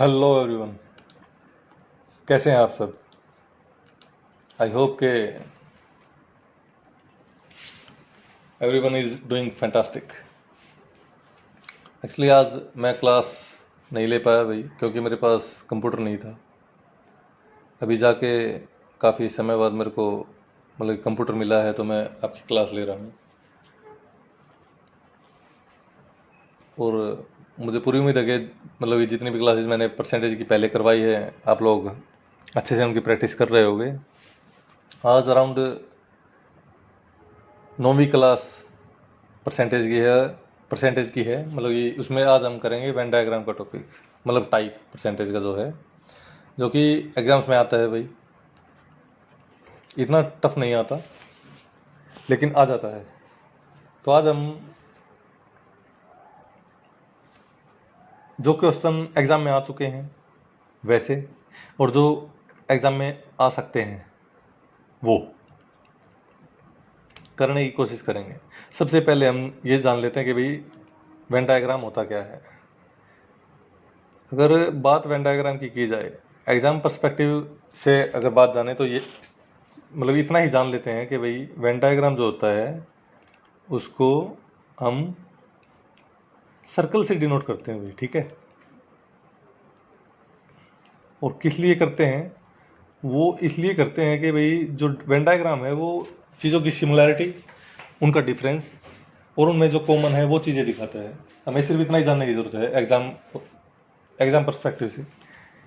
Hello everyone, कैसे हैं आप सब। आई होप के everyone is doing fantastic. Actually आज मैं क्लास नहीं ले पाया भाई, क्योंकि मेरे पास कंप्यूटर नहीं था। अभी जाके काफ़ी समय बाद मेरे को कंप्यूटर मिला है, तो मैं आपकी क्लास ले रहा हूँ। और मुझे पूरी उम्मीद है कि ये जितनी भी क्लासेस मैंने परसेंटेज की पहले करवाई है, आप लोग अच्छे से उनकी प्रैक्टिस कर रहे होगे। आज अराउंड 9वीं क्लास परसेंटेज की है। ये उसमें आज हम करेंगे वेन डायग्राम का टॉपिक, टाइप परसेंटेज का जो है, जो कि एग्जाम्स में आता है भाई। इतना टफ नहीं आता, लेकिन आ जाता है। तो आज हम जो क्वेश्चन एग्ज़ाम में आ चुके हैं वैसे, और जो एग्ज़ाम में आ सकते हैं वो करने की कोशिश करेंगे। सबसे पहले हम ये जान लेते हैं कि भाई वेन डायग्राम होता क्या है। अगर बात वेन डायग्राम की जाए एग्ज़ाम पर्सपेक्टिव से, अगर बात जाने तो ये इतना ही जान लेते हैं कि भाई वेन डायग्राम जो होता है उसको हम सर्कल से डिनोट करते हैं भाई, ठीक है। और किस लिए करते हैं, वो इसलिए करते हैं कि भाई जो वेन डायग्राम है वो चीज़ों की सिमिलैरिटी, उनका डिफरेंस और उनमें जो कॉमन है वो चीज़ें दिखाता है। हमें सिर्फ इतना ही जानने की ज़रूरत है एग्ज़ाम पर्सपेक्टिव से,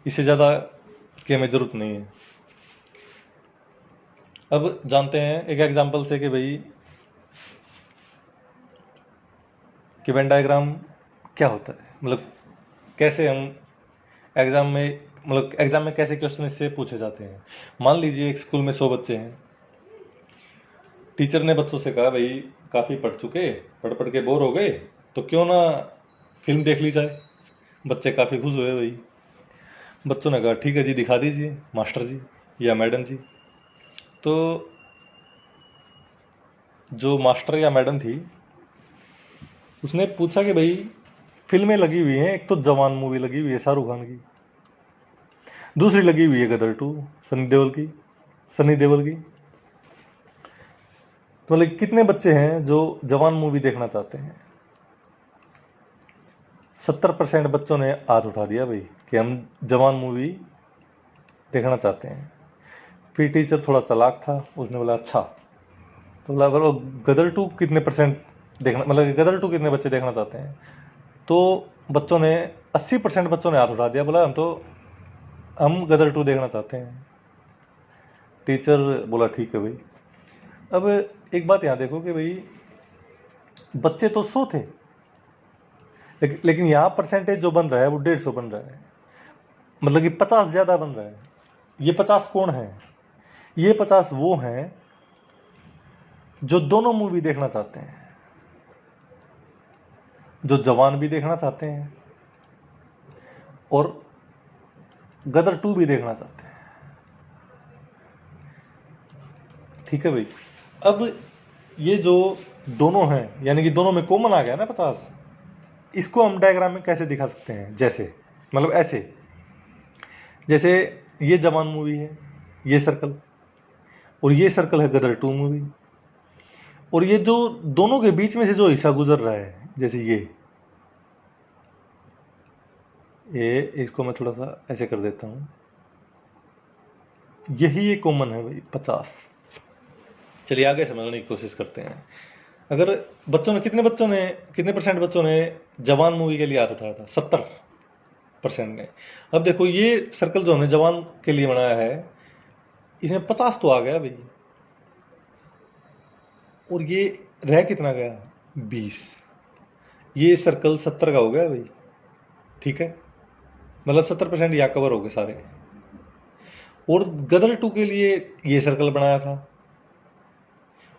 इससे ज़्यादा की हमें ज़रूरत नहीं है। अब जानते हैं एक एग्जांपल से कि भाई कि वेन डायग्राम क्या होता है। कैसे हम एग्ज़ाम में एग्ज़ाम में कैसे क्वेश्चन इससे पूछे जाते हैं। मान लीजिए एक स्कूल में 100 बच्चे हैं। टीचर ने बच्चों से कहा भाई काफ़ी पढ़ पढ़ के बोर हो गए, तो क्यों ना फिल्म देख ली जाए। बच्चे काफ़ी खुश हुए भाई। बच्चों ने कहा ठीक है जी, दिखा दीजिए मास्टर जी या मैडम जी। तो जो मास्टर या मैडम थी उसने पूछा कि भाई फिल्में लगी हुई हैं, एक तो जवान मूवी लगी हुई है शाहरुख खान की, दूसरी लगी हुई है गदर 2 सनी देओल की। तो कितने बच्चे हैं जो जवान मूवी देखना चाहते हैं। 70% बच्चों ने हाथ उठा दिया भाई कि हम जवान मूवी देखना चाहते हैं। फिर टीचर थोड़ा चालाक था, उसने बोला अच्छा, तो बोला बोलो गदर 2 कितने परसेंट देखना, गदर 2 कितने बच्चे देखना चाहते हैं। तो बच्चों ने 80% बच्चों ने हाथ उठा दिया, बोला हम गदर 2 देखना चाहते हैं। टीचर बोला ठीक है भाई। अब एक बात यहाँ देखो कि भाई बच्चे तो 100 थे, लेकिन यहाँ परसेंटेज जो बन रहा है वो 150 बन रहा है, कि 50 ज़्यादा बन रहा है। ये 50 कौन है? ये 50 वो हैं जो दोनों मूवी देखना चाहते हैं, जो जवान भी देखना चाहते हैं और गदर 2 भी देखना चाहते हैं, ठीक है भाई। अब ये जो दोनों हैं, यानी कि दोनों में कॉमन आ गया ना 50, इसको हम डायग्राम में कैसे दिखा सकते हैं। जैसे ऐसे, जैसे ये जवान मूवी है, ये सर्कल, और ये सर्कल है गदर 2 मूवी, और ये जो दोनों के बीच में से जो हिस्सा गुजर रहा है, जैसे ये इसको मैं थोड़ा सा ऐसे कर देता हूँ, यही ये कॉमन है भाई 50। चलिए आगे समझने की कोशिश करते हैं। अगर कितने परसेंट बच्चों ने जवान मूवी के लिए हाथ उठाया था? 70% ने। अब देखो ये सर्कल जो हमने जवान के लिए बनाया है, इसमें 50 तो आ गया भाई, और ये रह कितना गया? 20। ये सर्कल 70 का हो गया भाई, ठीक है। 70% यहाँ कवर हो गए सारे। और गदर 2 के लिए ये सर्कल बनाया था।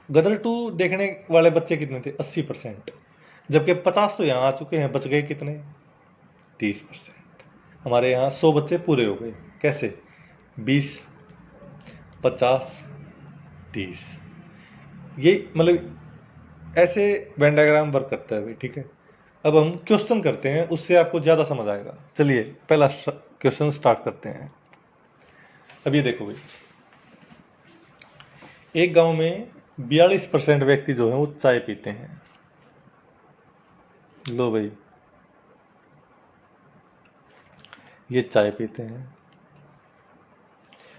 गदर 2 देखने वाले बच्चे कितने थे? 80%। जबकि 50 तो यहाँ आ चुके हैं, बच गए कितने? 30%। हमारे यहाँ 100 बच्चे पूरे हो गए। कैसे? 20, 50, 30। ये ऐसे वेन डायग्राम वर्क करता है भाई, ठीक है। अब हम क्वेश्चन करते हैं, उससे आपको ज़्यादा समझ आएगा। चलिए पहला क्वेश्चन स्टार्ट करते हैं। अब ये देखो भाई, एक गांव में 42% व्यक्ति जो है वो चाय पीते हैं। लो भाई, ये चाय पीते हैं।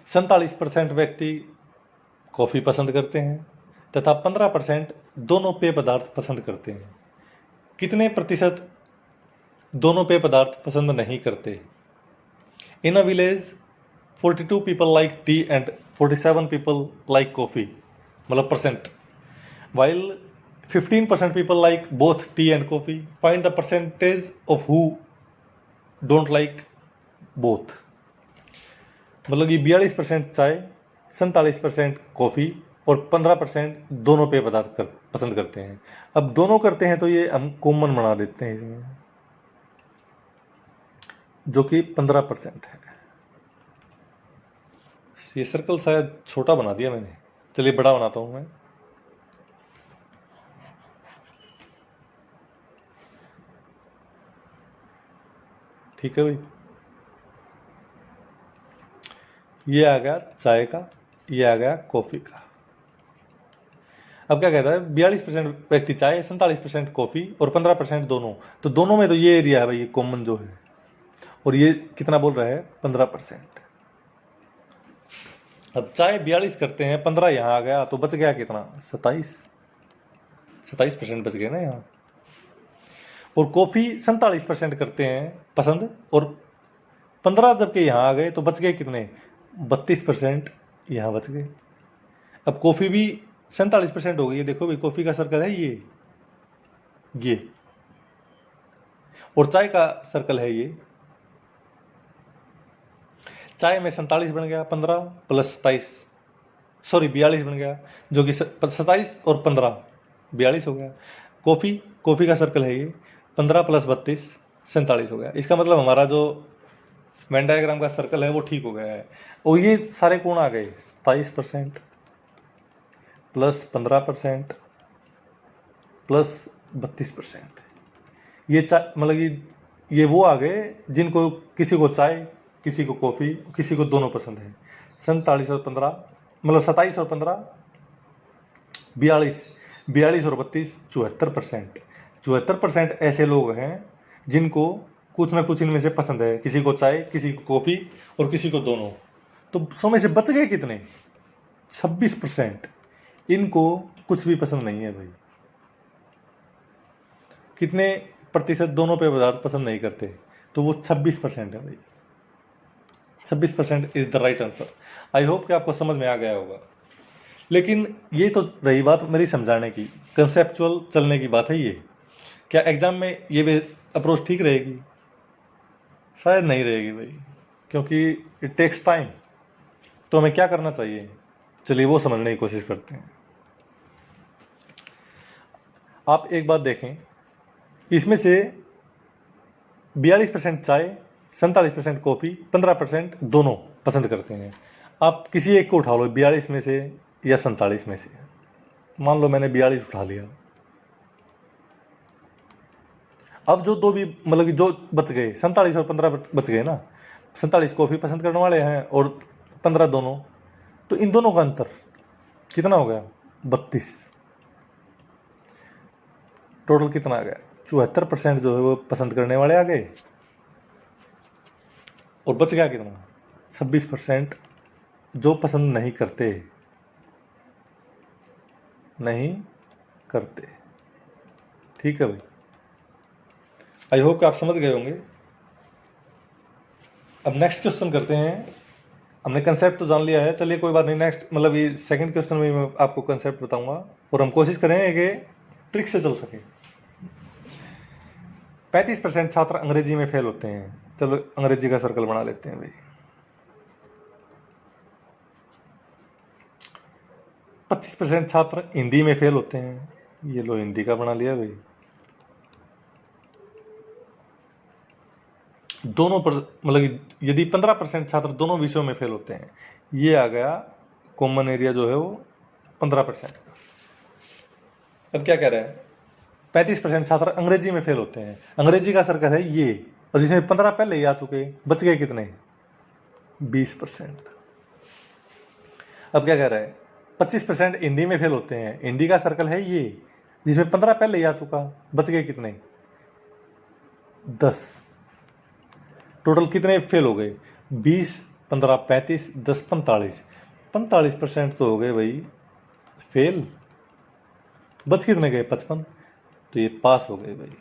47% व्यक्ति कॉफ़ी पसंद करते हैं तथा 15% दोनों पेय पदार्थ पसंद करते हैं। कितने प्रतिशत दोनों पेय पदार्थ पसंद नहीं करते? इन a village 42 people like tea and 47 people like coffee, मतलब percent, while 15% people like both tea and coffee. Find the percentage of who don't like both. मतलब कि 42% चाय, 47% कॉफ़ी और 15% दोनों पेय पदार्थ पसंद करते हैं। अब दोनों करते हैं तो ये हम कॉमन बना देते हैं इसमें, जो कि 15% है। ये सर्कल शायद छोटा बना दिया मैंने, चलिए बड़ा बनाता हूं मैं। ठीक है भाई, ये आ गया चाय का, ये आ गया कॉफ़ी का। अब क्या कहता है, 42% व्यक्ति चाय, 47% कॉफ़ी और 15% दोनों। तो दोनों में तो ये एरिया है भाई, ये कॉमन जो है। और ये कितना बोल रहा है, 15%। अब चाय 42 करते हैं, 15 यहाँ आ गया, तो बच गया कितना, 27% बच गए ना यहाँ। और कॉफ़ी 47% करते हैं पसंद, और 15 जबकि यहाँ आ गए तो बच गए कितने, 32% यहाँ बच गए। अब कॉफ़ी भी 47% हो गई है। देखो भाई, कॉफ़ी का सर्कल है ये, और चाय का सर्कल है ये। चाय में 47 बन गया, 15 प्लस 27, सॉरी 42 बन गया, जो कि 27 और 15 42 हो गया। कॉफ़ी का सर्कल है ये, 15 प्लस 32 47 हो गया। इसका मतलब हमारा जो वेन डायग्राम का सर्कल है वो ठीक हो गया है। और ये सारे कोण आ गए, 27% प्लस 15% प्लस 32%। ये मतलब ये वो आ गए जिनको, किसी को चाय, किसी को कॉफ़ी, किसी को दोनों पसंद है। 47 और 15, मतलब 27 और 15 42, 42 और 32 74%। 74% ऐसे लोग हैं जिनको कुछ ना कुछ इनमें से पसंद है, किसी को चाय, किसी को कॉफ़ी और किसी को दोनों। तो 100 में से बच गए कितने, 26%। इनको कुछ भी पसंद नहीं है भाई। कितने प्रतिशत दोनों पे पदार्थ पसंद नहीं करते, तो वो 26% है भाई। 26% is the right answer. I hope कि आपको समझ में आ गया होगा। लेकिन ये तो रही बात मेरी समझाने की, कंसेप्चुअल चलने की बात है ये। क्या एग्जाम में ये भी अप्रोच ठीक रहेगी? शायद नहीं रहेगी भाई, क्योंकि इट टेक्स टाइम। तो हमें क्या करना चाहिए, चलिए वो समझने की कोशिश करते हैं। आप एक बात देखें, इसमें से 42% चाय, 47% कॉफ़ी, 15% दोनों पसंद करते हैं। आप किसी एक को उठा लो, 42 में से या 47 में से। मान लो मैंने 42 उठा लिया। अब जो दो भी, मतलब कि जो बच गए, 47 और 15 बच गए ना। 47 कॉफ़ी पसंद करने वाले हैं और 15 दोनों। तो इन दोनों का अंतर कितना हो गया, 32। टोटल कितना आ गया, 74% जो है वो पसंद करने वाले आ गए, और बच गया कितना, 26% जो पसंद नहीं करते। ठीक है भाई, आई होप कि आप समझ गए होंगे। अब नेक्स्ट क्वेश्चन करते हैं। हमने कंसेप्ट तो जान लिया है, चलिए कोई बात नहीं। नेक्स्ट, मतलब ये सेकंड क्वेश्चन में मैं आपको कंसेप्ट बताऊंगा, और हम कोशिश करेंगे कि ट्रिक से चल सके। 35% छात्र अंग्रेजी में फेल होते हैं। चलो अंग्रेजी का सर्कल बना लेते हैं भाई। 25% छात्र हिंदी में फेल होते हैं। ये लो, हिंदी का बना लिया भाई। दोनों पर, मतलब यदि 15% छात्र दोनों विषयों में फेल होते हैं, ये आ गया कॉमन एरिया जो है वो 15% का। अब क्या कह रहा है, 35% छात्र अंग्रेजी में फेल होते हैं। अंग्रेजी का सर्कल है ये, और जिसमें 15 पहले ही आ चुके, बच गए कितने? 20%। अब क्या कह रहा है? 25% हिंदी में फेल होते हैं। हिंदी का सर्कल है ये, जिसमें 15 पहले ही आ चुका, बच गए कितने? 10। टोटल कितने फेल हो गए? 20, 15, 35, 10, 45। 45% तो हो गए भाई फेल। बच कितने गए? 55। तो ये पास हो गए भाई।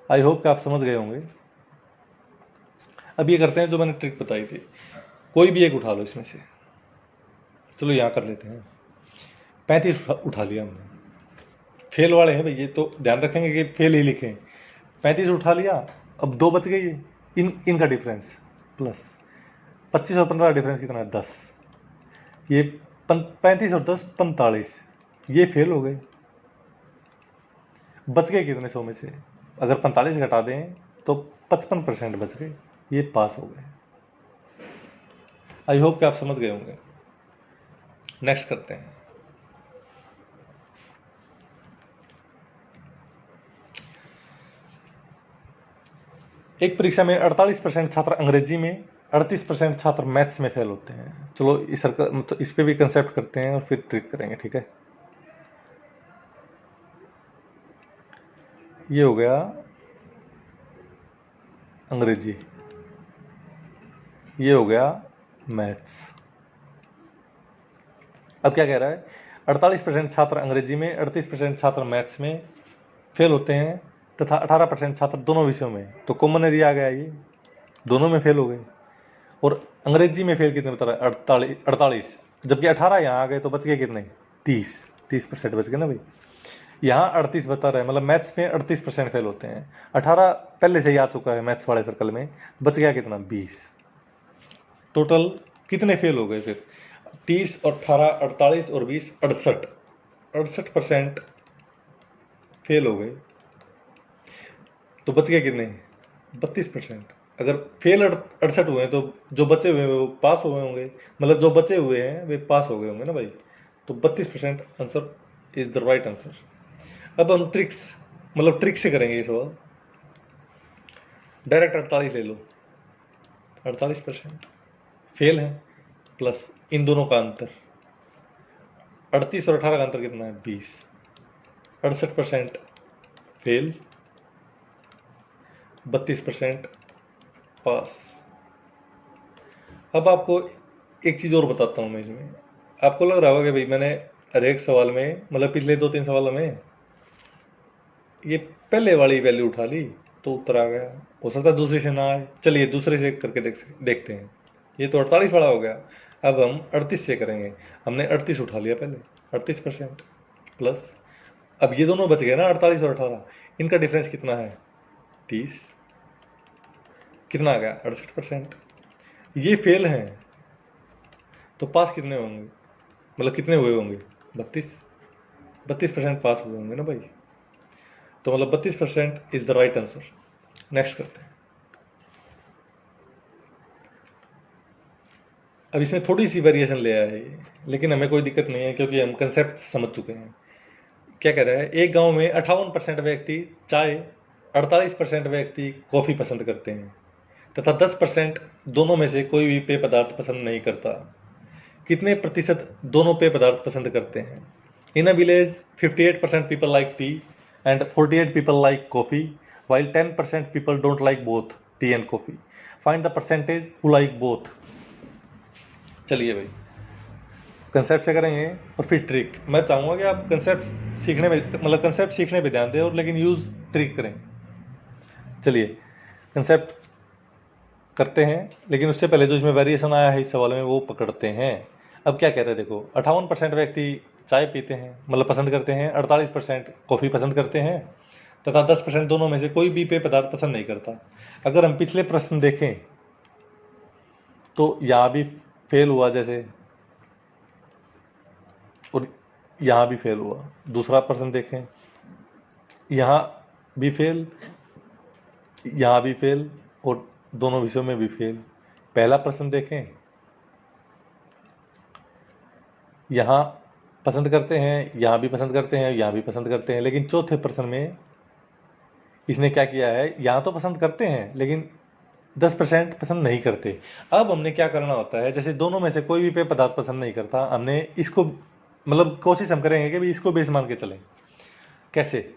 आई होप कि आप समझ गए होंगे। अब ये करते हैं जो मैंने ट्रिक बताई थी, कोई भी एक उठा लो इसमें से। चलो यहाँ कर लेते हैं। 35 उठा लिया हमने, फेल वाले हैं भाई ये, तो ध्यान रखेंगे कि फेल ही लिखें। 35 उठा लिया, अब 2 बच गई, इनका डिफरेंस प्लस 25 और 15 का डिफरेंस कितना है? 10। ये 35 और 10 45, ये फेल हो गए। बच गए कितने 100 में से? अगर 45 घटा दें तो 55% बच गए, ये पास हो गए। आई होप कि आप समझ गए होंगे। नेक्स्ट करते हैं। एक परीक्षा में 48% छात्र अंग्रेजी में, 38% छात्र मैथ्स में फेल होते हैं। चलो इस सर्कल मतलब इस पे भी कंसेप्ट करते हैं और फिर ट्रिक करेंगे, ठीक है। ये हो गया अंग्रेजी, ये हो गया मैथ्स। अब क्या कह रहा है? 48% छात्र अंग्रेजी में, 38% छात्र मैथ्स में फेल होते हैं तथा 18% छात्र दोनों विषयों में। तो कॉमन एरिया आ गया, ये दोनों में फेल हो गए। और अंग्रेजी में फेल कितने बता रहा है? 48, जबकि 18 यहाँ आ गए, तो बच गए कितने? 30% बच गए ना भाई। यहाँ 38 बता रहा है, मतलब मैथ्स में 38% फेल होते हैं। 18 पहले से ही आ चुका है मैथ्स वाले सर्कल में, बच गया कितना? 20। टोटल कितने फेल हो गए फिर? 30 और 18, 48 और 20, 68। 68% फेल हो गए, तो बच गए कितने? 32%। अगर फेल 68 हुए हैं तो जो बचे हुए हैं वो पास हुए होंगे, मतलब जो बचे हुए हैं वे पास हो गए होंगे ना भाई। तो 32% answer is the right answer. अब हम ट्रिक्स मतलब ट्रिक से करेंगे ये सवाल। डायरेक्ट 48 ले लो, 48% फेल है, प्लस इन दोनों का अंतर 38 और 18 का अंतर कितना है? 20। 68% फेल, 32% पास। अब आपको एक चीज़ और बताता हूँ मैं इसमें। आपको लग रहा होगा कि भाई मैंने हर एक सवाल में मतलब पिछले 2-3 सवालों में ये पहले वाली वैल्यू उठा ली तो उत्तर आ गया। हो सकता है दूसरे से ना आए, चलिए दूसरे से करके देखते हैं। ये तो 48 वाला हो गया, अब हम 38 से करेंगे। हमने 38 उठा लिया पहले, 38% प्लस, अब ये दोनों बच गए ना 48 और 18, इनका डिफरेंस कितना है? 30। कितना आ गया? 68%। ये फेल हैं तो पास कितने होंगे, मतलब कितने हुए होंगे? 32% पास हुए होंगे ना भाई। तो मतलब 32% is the right answer. Next करते हैं। अब इसमें थोड़ी सी वेरिएशन ले आया है ये, लेकिन हमें कोई दिक्कत नहीं है क्योंकि हम कंसेप्ट समझ चुके हैं। क्या कह रहा है? एक गांव में 58% व्यक्ति चाय, 48% व्यक्ति कॉफ़ी पसंद करते हैं तथा 10% दोनों में से कोई भी पेय पदार्थ पसंद नहीं करता। कितने प्रतिशत दोनों पेय पदार्थ पसंद करते हैं? In a village 58% people like tea and 48 people like coffee, while 10% people don't like both tea and coffee. Find the percentage who like both. चलिए भाई कंसेप्ट से करेंगे और फिर ट्रिक। मैं चाहूँगा कि आप कंसेप्ट सीखने में मतलब कंसेप्ट सीखने पे ध्यान दें और लेकिन यूज़ ट्रिक करें। चलिए कंसेप्ट करते हैं, लेकिन उससे पहले जो इसमें वेरिएशन आया है इस सवाल में वो पकड़ते हैं। अब क्या कह रहे हैं देखो, 58% व्यक्ति चाय पीते हैं मतलब पसंद करते हैं, 48% कॉफ़ी पसंद करते हैं तथा 10% दोनों में से कोई भी पेय पदार्थ पसंद नहीं करता। अगर हम पिछले प्रश्न देखें तो यहाँ भी फेल हुआ जैसे, और यहाँ भी फेल हुआ। दूसरा प्रश्न देखें, यहाँ भी फेल, यहाँ भी फेल और दोनों विषयों में भी फेल। पहला प्रश्न देखें, यहाँ पसंद करते हैं, यहाँ भी पसंद करते हैं, यहाँ भी पसंद करते हैं, लेकिन चौथे प्रश्न में इसने क्या किया है, यहाँ तो पसंद करते हैं लेकिन 10% पसंद नहीं करते। अब हमने क्या करना होता है, जैसे दोनों में से कोई भी पेय पदार्थ पसंद नहीं करता, हमने इसको मतलब कोशिश हम करेंगे कि भी इसको बेस मान के चलें। कैसे,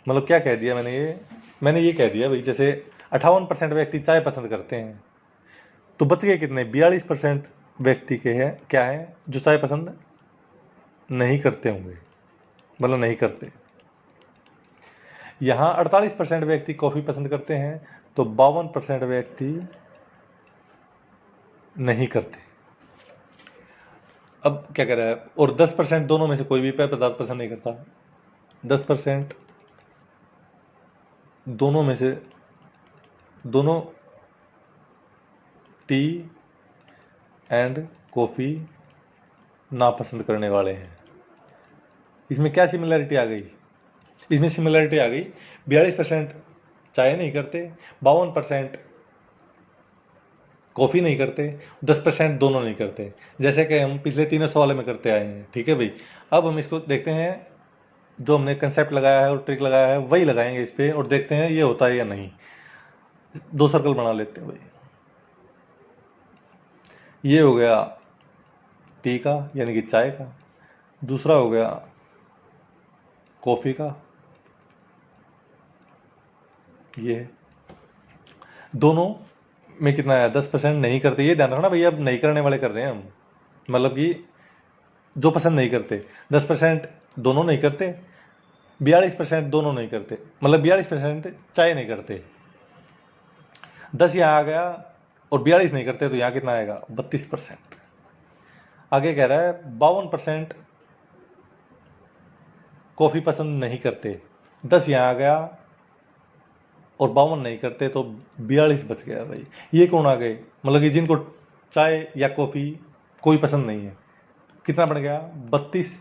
मतलब क्या कह दिया मैंने ये कह दिया भाई, जैसे 58% व्यक्ति चाय पसंद करते हैं, तो बच गए कितने, 42% व्यक्ति के हैं क्या है जो चाय पसंद नहीं करते होंगे, मतलब नहीं करते। यहाँ 48% व्यक्ति कॉफ़ी पसंद करते हैं, तो 52% व्यक्ति नहीं करते। अब क्या कह रहा है, और 10% दोनों में से कोई भी पेय पदार्थ पसंद नहीं करता। 10% दोनों में से दोनों टी एंड कॉफ़ी नापसंद करने वाले हैं। इसमें क्या सिमिलरिटी आ गई, इसमें सिमिलरिटी आ गई, 42% चाय नहीं करते, 52% कॉफ़ी नहीं करते, 10% दोनों नहीं करते, जैसे कि हम पिछले तीनों सवालों में करते आए हैं। ठीक है भाई, अब हम इसको देखते हैं, जो हमने कंसेप्ट लगाया है और ट्रिक लगाया है वही लगाएंगे इस पर, और देखते हैं ये होता है या नहीं। 2 सर्कल बना लेते हैं भाई। ये हो गया टी का यानी कि चाय का, दूसरा हो गया कॉफ़ी का, ये दोनों में कितना आया, 10% नहीं करते। ये ध्यान रखना भैया, अब नहीं करने वाले कर रहे हैं हम, मतलब कि जो पसंद नहीं करते। 10% दोनों नहीं करते, 42% दोनों नहीं करते, मतलब 42% चाय नहीं करते। 10 यहाँ आ गया और 42 नहीं करते, तो यहाँ कितना आएगा, 32%। आगे कह रहा है 52% कॉफ़ी पसंद नहीं करते, 10 यहाँ आ गया और 52 नहीं करते, तो 42 बच गया भाई। ये कौन आ गए, मतलब कि जिनको चाय या कॉफ़ी कोई पसंद नहीं है। कितना बन गया, 32,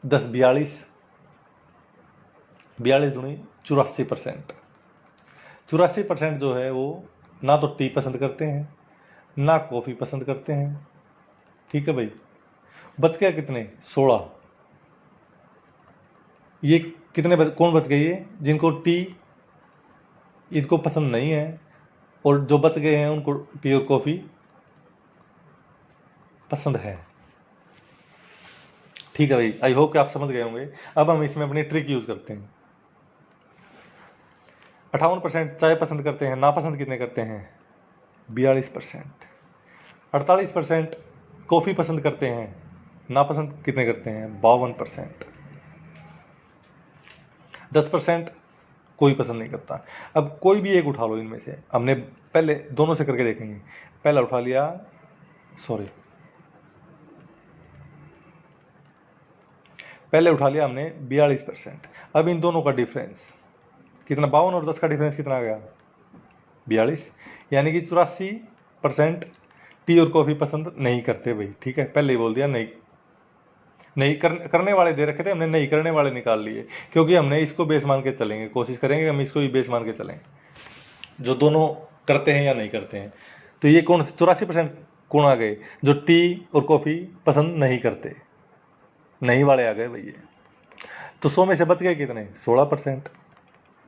10 42, 42 दूनी 84%। 84% जो है वो ना तो टी पसंद करते हैं ना कॉफ़ी पसंद करते हैं। ठीक है भाई, बच गया कितने, 16। ये कितने कौन बच गए, ये जिनको टी इनको पसंद नहीं है, और जो बच गए हैं उनको टी और कॉफ़ी पसंद है। ठीक है भाई, आई होप कि आप समझ गए होंगे। अब हम इसमें अपनी ट्रिक यूज़ करते हैं। 58% चाय पसंद करते हैं, नापसंद कितने करते हैं, 42%। 48% कॉफ़ी पसंद करते हैं, नापसंद कितने करते हैं, 52%। 10% कोई पसंद नहीं करता। अब कोई भी एक उठा लो इनमें से, हमने पहले दोनों से करके देखेंगे। पहला उठा लिया, पहले उठा लिया हमने 42%। अब इन दोनों का डिफरेंस कितना, 52 और 10 का डिफरेंस कितना आ गया, 42, यानी कि 84% टी और कॉफ़ी पसंद नहीं करते भाई। ठीक है, पहले ही बोल दिया, नहीं करने वाले दे रखे थे हमने, नहीं करने वाले निकाल लिए, क्योंकि हमने इसको बेस मान के चलेंगे, कोशिश करेंगे हम इसको ही बेस मान के चलें, जो दोनों करते हैं या नहीं करते हैं। तो ये कौन 84% कौन आ गए, जो टी और कॉफ़ी पसंद नहीं करते, नहीं वाले आ गए भैया। तो 100 में से बच गए कितने, 16%।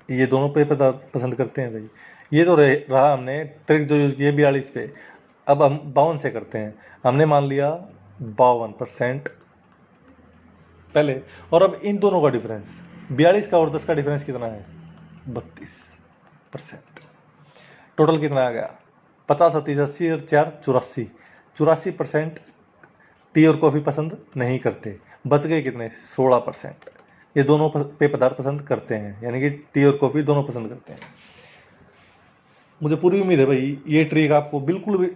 ये दोनों पे पसंद करते हैं भाई। ये तो रहा हमने ट्रिक जो यूज़ की है 42 पे। अब हम 52 से करते हैं। हमने मान लिया 52% पहले, और अब इन दोनों का डिफरेंस 42 का और 10 का डिफरेंस कितना है, 32%। टोटल कितना आ गया, 50 और 30 80 और 4 84। 84% टी और कॉफ़ी पसंद नहीं करते, बच गए कितने, 16%। ये दोनों पेय पदार्थ पसंद करते हैं, यानी कि टी और कॉफ़ी दोनों पसंद करते हैं। मुझे पूरी उम्मीद है भाई ये ट्रिक आपको बिल्कुल भी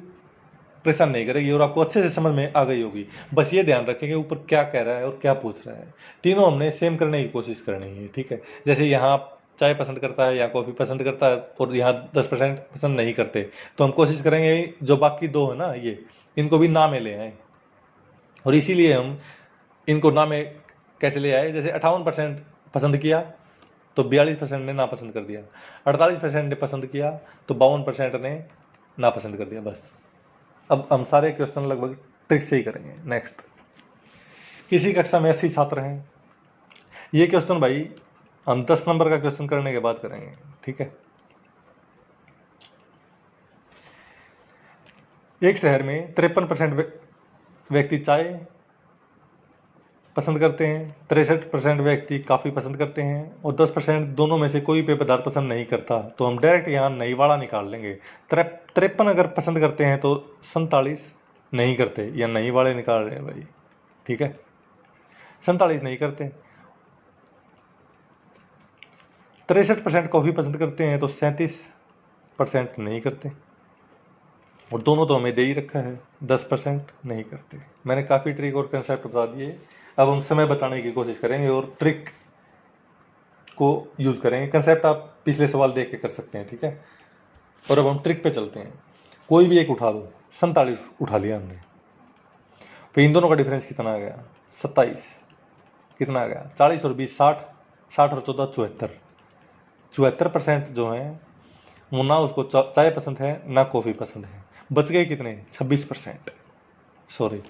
परेशान नहीं करेगी और आपको अच्छे से समझ में आ गई होगी। बस ये ध्यान रखें कि ऊपर क्या कह रहा है और क्या पूछ रहा है। तीनों हमने सेम करने की कोशिश करनी है। ठीक है, जैसे यहाँ चाय पसंद करता है या कॉफ़ी पसंद करता है और यहाँ 10% पसंद नहीं करते, तो हम कोशिश करेंगे जो बाकी दो है ना, ये इनको भी ना में ले आए। और इसीलिए हम इनको ना में कैसे ले आए, जैसे 58% पसंद किया तो 42% ने नापसंद कर दिया, 48% ने पसंद किया तो 52% ने नापसंद कर दिया। बस अब हम सारे क्वेश्चन लगभग ट्रिक से ही करेंगे। नेक्स्ट, किसी कक्षा में 80 छात्र हैं। ये क्वेश्चन भाई हम 10 नंबर का क्वेश्चन करने के बाद करेंगे, ठीक है। एक शहर में 53% व्यक्ति चाय पसंद करते हैं, 63% व्यक्ति काफ़ी पसंद करते हैं और 10% दोनों में से कोई पेय पदार्थ पसंद नहीं करता। तो हम डायरेक्ट यहाँ नई वाला निकाल लेंगे। 53 अगर पसंद करते हैं तो 47 नहीं करते, या नई वाले निकाल रहे हैं भाई, ठीक है। 47 नहीं करते। 63% कॉफ़ी पसंद करते हैं तो 37% नहीं करते, और दोनों तो हमें दे ही रखा है, 10% नहीं करते। मैंने काफ़ी ट्रिक और कंसेप्ट बता दिए। अब हम समय बचाने की कोशिश करेंगे और ट्रिक को यूज़ करेंगे। कंसेप्ट आप पिछले सवाल देख के कर सकते हैं, ठीक है। और अब हम ट्रिक पे चलते हैं। कोई भी एक उठा लो, 47 उठा लिया हमने, फिर इन दोनों का डिफरेंस कितना आ गया, 27। कितना आ गया, 40 और 20 60, 60 और 14 74। 74% जो है वो ना उसको चाय पसंद है ना कॉफ़ी पसंद है। बच गए कितने, 26%, सॉरी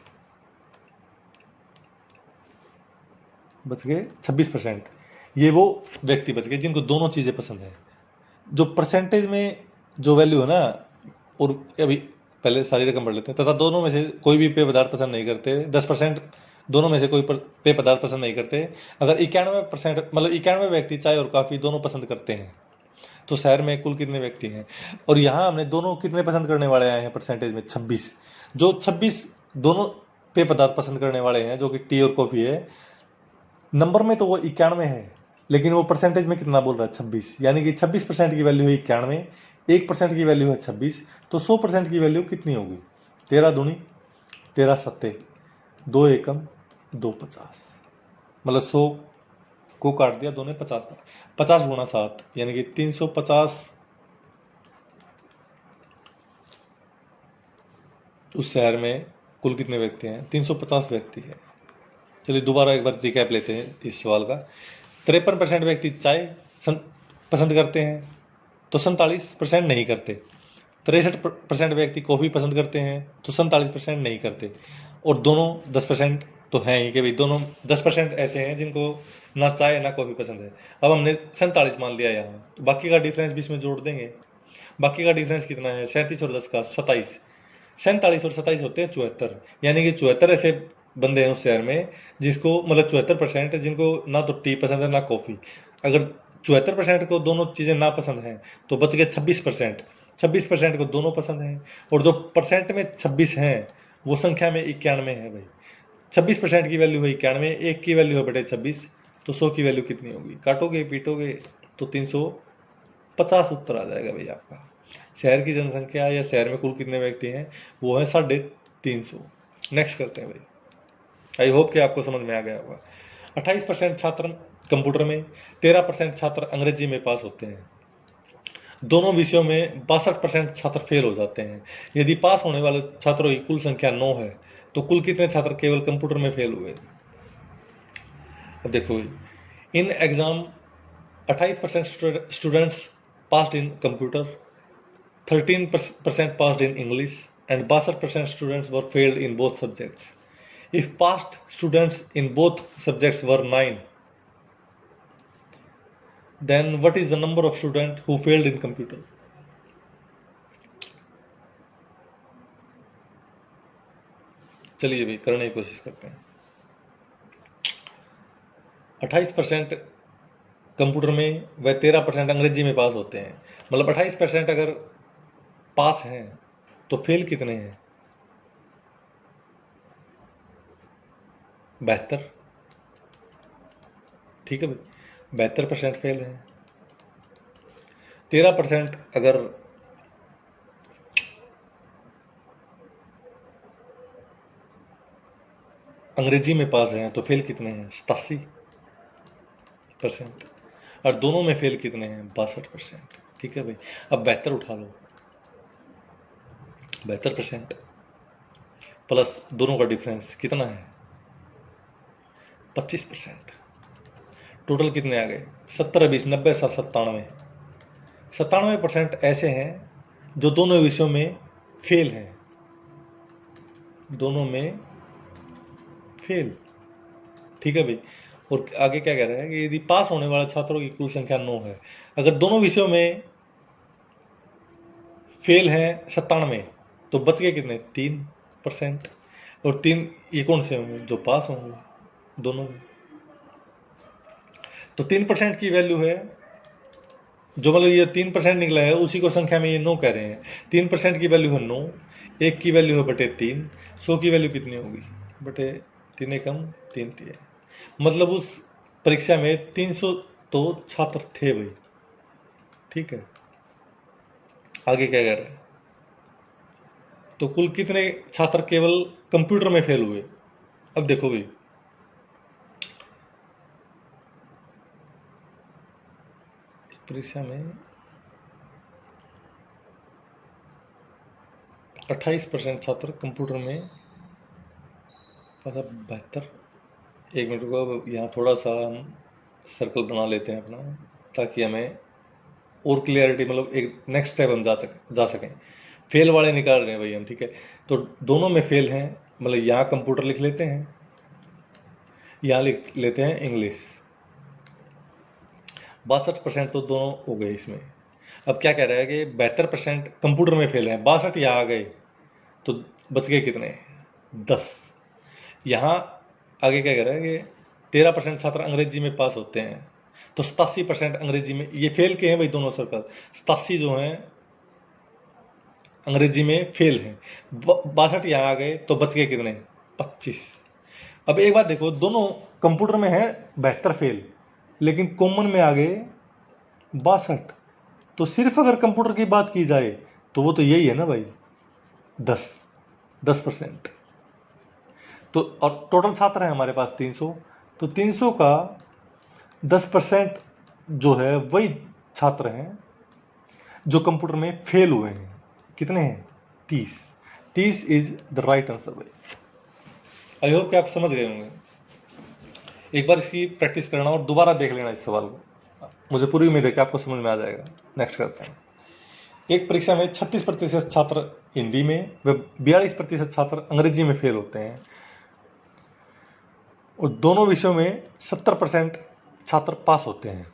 बच गए 26%। ये वो व्यक्ति बच गए जिनको दोनों चीज़ें पसंद है। जो परसेंटेज में जो वैल्यू है ना, और अभी पहले सारी रकम पढ़ लेते हैं। तथा दोनों में से कोई भी पेय पदार्थ पसंद नहीं करते, 10% दोनों में से कोई पेय पदार्थ पसंद नहीं करते। अगर 91% मतलब 91 व्यक्ति चाय और काफ़ी दोनों पसंद करते हैं, तो शहर में कुल कितने व्यक्ति हैं। और यहाँ हमने दोनों कितने पसंद करने वाले आए हैं परसेंटेज में, 26। जो 26 दोनों पेय पदार्थ पसंद करने वाले हैं, जो कि टी और कॉफ़ी है, नंबर में तो वो 91 है, लेकिन वो परसेंटेज में कितना बोल रहा है, 26। यानी कि 26% की वैल्यू है 91, 1% की वैल्यू है 26, तो 100% की वैल्यू कितनी होगी, 13 दूनी 13 सत्ते 2 एकम 2 50, मतलब 100 को काट दिया 2 ने 50 का, 50 गुणा 7 यानी कि 350। उस शहर में कुल कितने व्यक्ति हैं, 350 व्यक्ति हैं। चलिए दोबारा एक बार रिकैप लेते हैं इस सवाल का। 53% व्यक्ति चाय पसंद करते हैं तो 47% नहीं करते। 63% व्यक्ति कॉफ़ी पसंद करते हैं तो 47% नहीं करते, और दोनों 10% तो हैं ही कि भाई दोनों 10% ऐसे हैं जिनको ना चाय ना कॉफ़ी पसंद है। अब हमने 47 मान लिया यहाँ, तो बाकी का डिफरेंस भी इसमें जोड़ देंगे। बाकी का डिफरेंस कितना है, 37 और 10 का 27। 47 और 27 होते हैं 74, यानी कि 74 ऐसे बंदे हैं उस शहर में जिसको मतलब 74% जिनको ना तो टी पसंद है ना कॉफ़ी। अगर 74% को दोनों चीज़ें ना पसंद हैं तो बच गए 26%। 26% को दोनों पसंद हैं, और जो परसेंट में 26 हैं वो संख्या में 91 है भाई। 26% की वैल्यू है 91, 1 की वैल्यू है बटे 26, तो 100 की वैल्यू कितनी होगी, काटोगे पीटोगे तो 350 उत्तर आ जाएगा भाई आपका। शहर की जनसंख्या या शहर में कुल कितने व्यक्ति हैं, वो है 350। नेक्स्ट करते हैं भाई। आई होप कि आपको समझ में आ गया होगा। 28% छात्र कंप्यूटर में, 13% छात्र अंग्रेजी में पास होते हैं। दोनों विषयों में 62% छात्र फेल हो जाते हैं। यदि पास होने वाले छात्रों की कुल संख्या 9 है तो कुल कितने छात्र केवल कंप्यूटर में फेल हुए। अब देखो, in exam 28% students passed in computer, 13% passed in English, and 62% students were failed in both subjects. If passed students in both subjects were 9, then what is the number of students who failed in computer? चलिए भाई करने की कोशिश करते हैं। 28% computer में व 13% अंग्रेजी में पास होते हैं, मतलब 28% अगर पास हैं तो फेल कितने हैं, 72। ठीक है भाई, 72% फेल हैं। 13% अगर अंग्रेजी में पास हैं तो फेल कितने हैं, 87%। और दोनों में फेल कितने हैं, 62%। ठीक है भाई, अब 72 उठा लो, 72% प्लस दोनों का डिफरेंस कितना है, 25%। टोटल कितने आ गए, 70 20 90 7 97। 97% ऐसे हैं जो दोनों विषयों में फेल हैं, दोनों में फेल। ठीक है भाई। और आगे क्या कह रहा है कि यदि पास होने वाले छात्रों की कुल संख्या 9 है, अगर दोनों विषयों में फेल है 97, तो बच गए कितने 3%। और 3 ये कौन से होंगे जो पास होंगे दोनों में। तो 3% की वैल्यू है, जो मतलब ये 3% निकला है उसी को संख्या में ये 9 कह रहे हैं। 3% की वैल्यू है 9, 1 की वैल्यू है बटे 3, 100 की वैल्यू कितनी होगी बटे 3 एकम 3 तिया। मतलब उस परीक्षा में 300 तो छात्र थे भाई, ठीक है। आगे क्या कह रहे हैं, तो कुल कितने छात्र केवल कंप्यूटर में फेल हुए। अब देखो भाई, परीक्षा में 28% छात्र कंप्यूटर में, 72। एक मिनट को, अब यहाँ थोड़ा सा हम सर्कल बना लेते हैं अपना, ताकि हमें और क्लियरिटी, मतलब एक नेक्स्ट स्टेप हम जा सकें। फेल वाले निकाल रहे हैं भाई हम, ठीक है। तो दोनों में फेल हैं, मतलब यहाँ कंप्यूटर लिख लेते हैं, यहाँ लिख लेते हैं इंग्लिश। 62% तो दोनों हो गए इसमें। अब क्या कह रहा है कि 72% कंप्यूटर में फेल हैं, 62 यहाँ आ गए, तो बच गए कितने 10। यहाँ आगे क्या कह रहा है कि 13% छात्र अंग्रेजी में पास होते हैं, तो 87% अंग्रेजी में, ये फेल के हैं भाई दोनों सर्कल। 87 जो हैं अंग्रेजी में फेल हैं, 62 यहाँ आ गए, तो बच गए कितने 25। अब एक बात देखो, दोनों कंप्यूटर में है 72 फेल, लेकिन कॉमन में आ गए 62। तो सिर्फ अगर कंप्यूटर की बात की जाए तो वो तो यही है ना भाई, 10%। तो और टोटल छात्र हैं हमारे पास 300, तो 300 का 10% जो है वही छात्र हैं जो कंप्यूटर में फेल हुए हैं। कितने हैं 30 इज द राइट आंसर भाई। आई होप कि आप समझ गए होंगे। एक बार इसकी प्रैक्टिस करना और दोबारा देख लेना इस सवाल को, मुझे पूरी उम्मीद है कि आपको समझ में आ जाएगा। नेक्स्ट करते हैं। एक परीक्षा में 36% छात्र हिंदी में व 42% छात्र अंग्रेजी में फेल होते हैं, और दोनों विषयों में 70% छात्र पास होते हैं।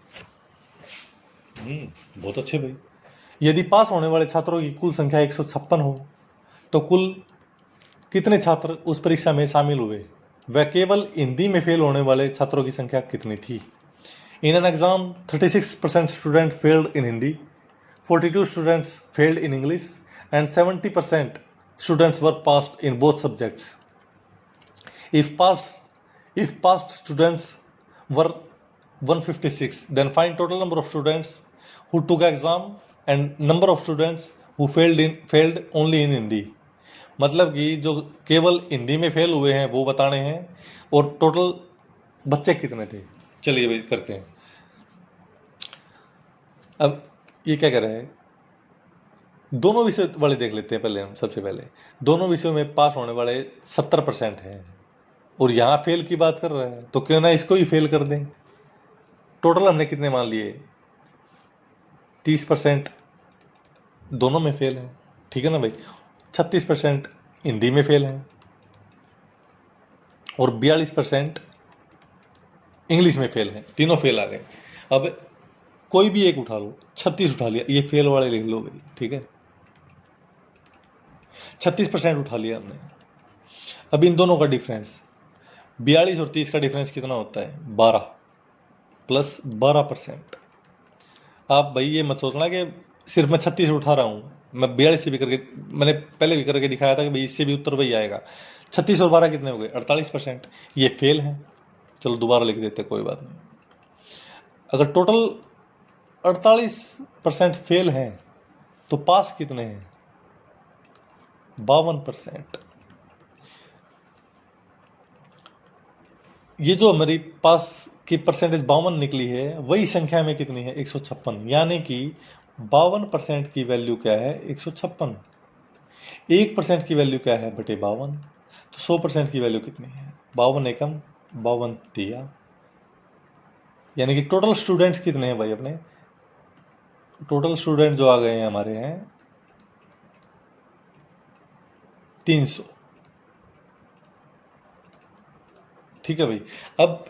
बहुत अच्छे भाई। यदि पास होने वाले छात्रों की कुल संख्या 156 हो, तो कुल कितने छात्र उस परीक्षा में शामिल हुए, वह केवल हिंदी में फेल होने वाले छात्रों की संख्या कितनी थी। In an exam 36% student failed in Hindi, 42 students failed in English, and 70% students were passed in both subjects. If passed students were 156, then find total number of students who took exam and number of students who failed only in Hindi. मतलब कि जो केवल हिंदी में fail हुए हैं वो बताने हैं, और टोटल बच्चे कितने थे। चलिए भाई करते हैं। अब ये क्या कह रहा है, दोनों विषय वाले देख लेते हैं पहले हम। सबसे पहले दोनों विषयों में पास होने वाले 70% हैं, और यहाँ फेल की बात कर रहा है, तो क्यों ना इसको ही फेल कर दें। टोटल हमने कितने मान लिए 30% दोनों में फेल है, ठीक है ना भाई। 36% हिंदी में फेल है, और 42% इंग्लिश में फेल है, तीनों फेल आ गए। अब कोई भी एक उठा लो, 36 उठा लिया, ये फेल वाले लिख लो भाई, ठीक है। 36% उठा लिया हमने। अब इन दोनों का डिफरेंस 42 और 30 का डिफरेंस कितना होता है 12 प्लस 12%। आप भाई ये मत सोचना कि सिर्फ मैं 36 उठा रहा हूँ, मैं 42 से भी करके, मैंने पहले भी करके दिखाया था कि भाई इससे भी उत्तर वही आएगा। 36 और 12 कितने हो गए 48%। ये फेल है, चलो दोबारा लिख देते, कोई बात नहीं। अगर टोटल 48% फेल हैं, तो पास कितने हैं 52%। ये जो हमारी पास की परसेंटेज 52 निकली है, वही संख्या में कितनी है 156, यानी कि 52% की वैल्यू क्या है 156। 1% की वैल्यू क्या है बटे 52, तो 100% की वैल्यू कितनी है 52 एकम 52 तिया। यानी कि टोटल स्टूडेंट्स कितने हैं भाई अपने, टोटल स्टूडेंट जो आ गए हैं हमारे हैं 300। ठीक है भाई। अब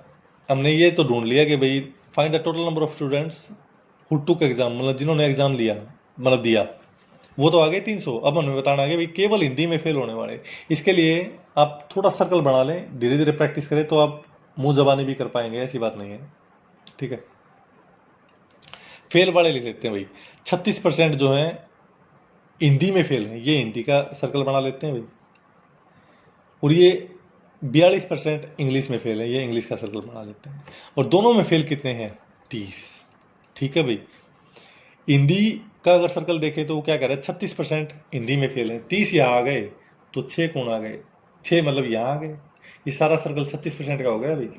हमने ये तो ढूंढ लिया कि भाई find the total number of students who took exam, मतलब जिन्होंने एग्जाम लिया, मतलब दिया, वो तो आ गए 300। अब हमें बताना है कि भाई केवल हिंदी में फेल होने वाले। इसके लिए आप थोड़ा सर्कल बना लें, धीरे धीरे प्रैक्टिस करें तो आप मुंह जबानी भी कर पाएंगे, ऐसी बात नहीं है, ठीक है। फेल वाले लिख लेते हैं भाई, 36% जो है हिंदी में फेल है, ये हिंदी का सर्कल बना लेते हैं भाई। और ये 42% इंग्लिश में फेल है, ये इंग्लिश का सर्कल बना लेते हैं। और दोनों में फेल कितने हैं? 30, ठीक है भाई। हिंदी का अगर सर्कल देखें तो वो क्या कह रहा है, 36% हिंदी में फेल है, 30 यहाँ आ गए तो 6 कौन आ गए, 6 मतलब यहाँ आ गए। ये सारा सर्कल 36% का हो गया भाई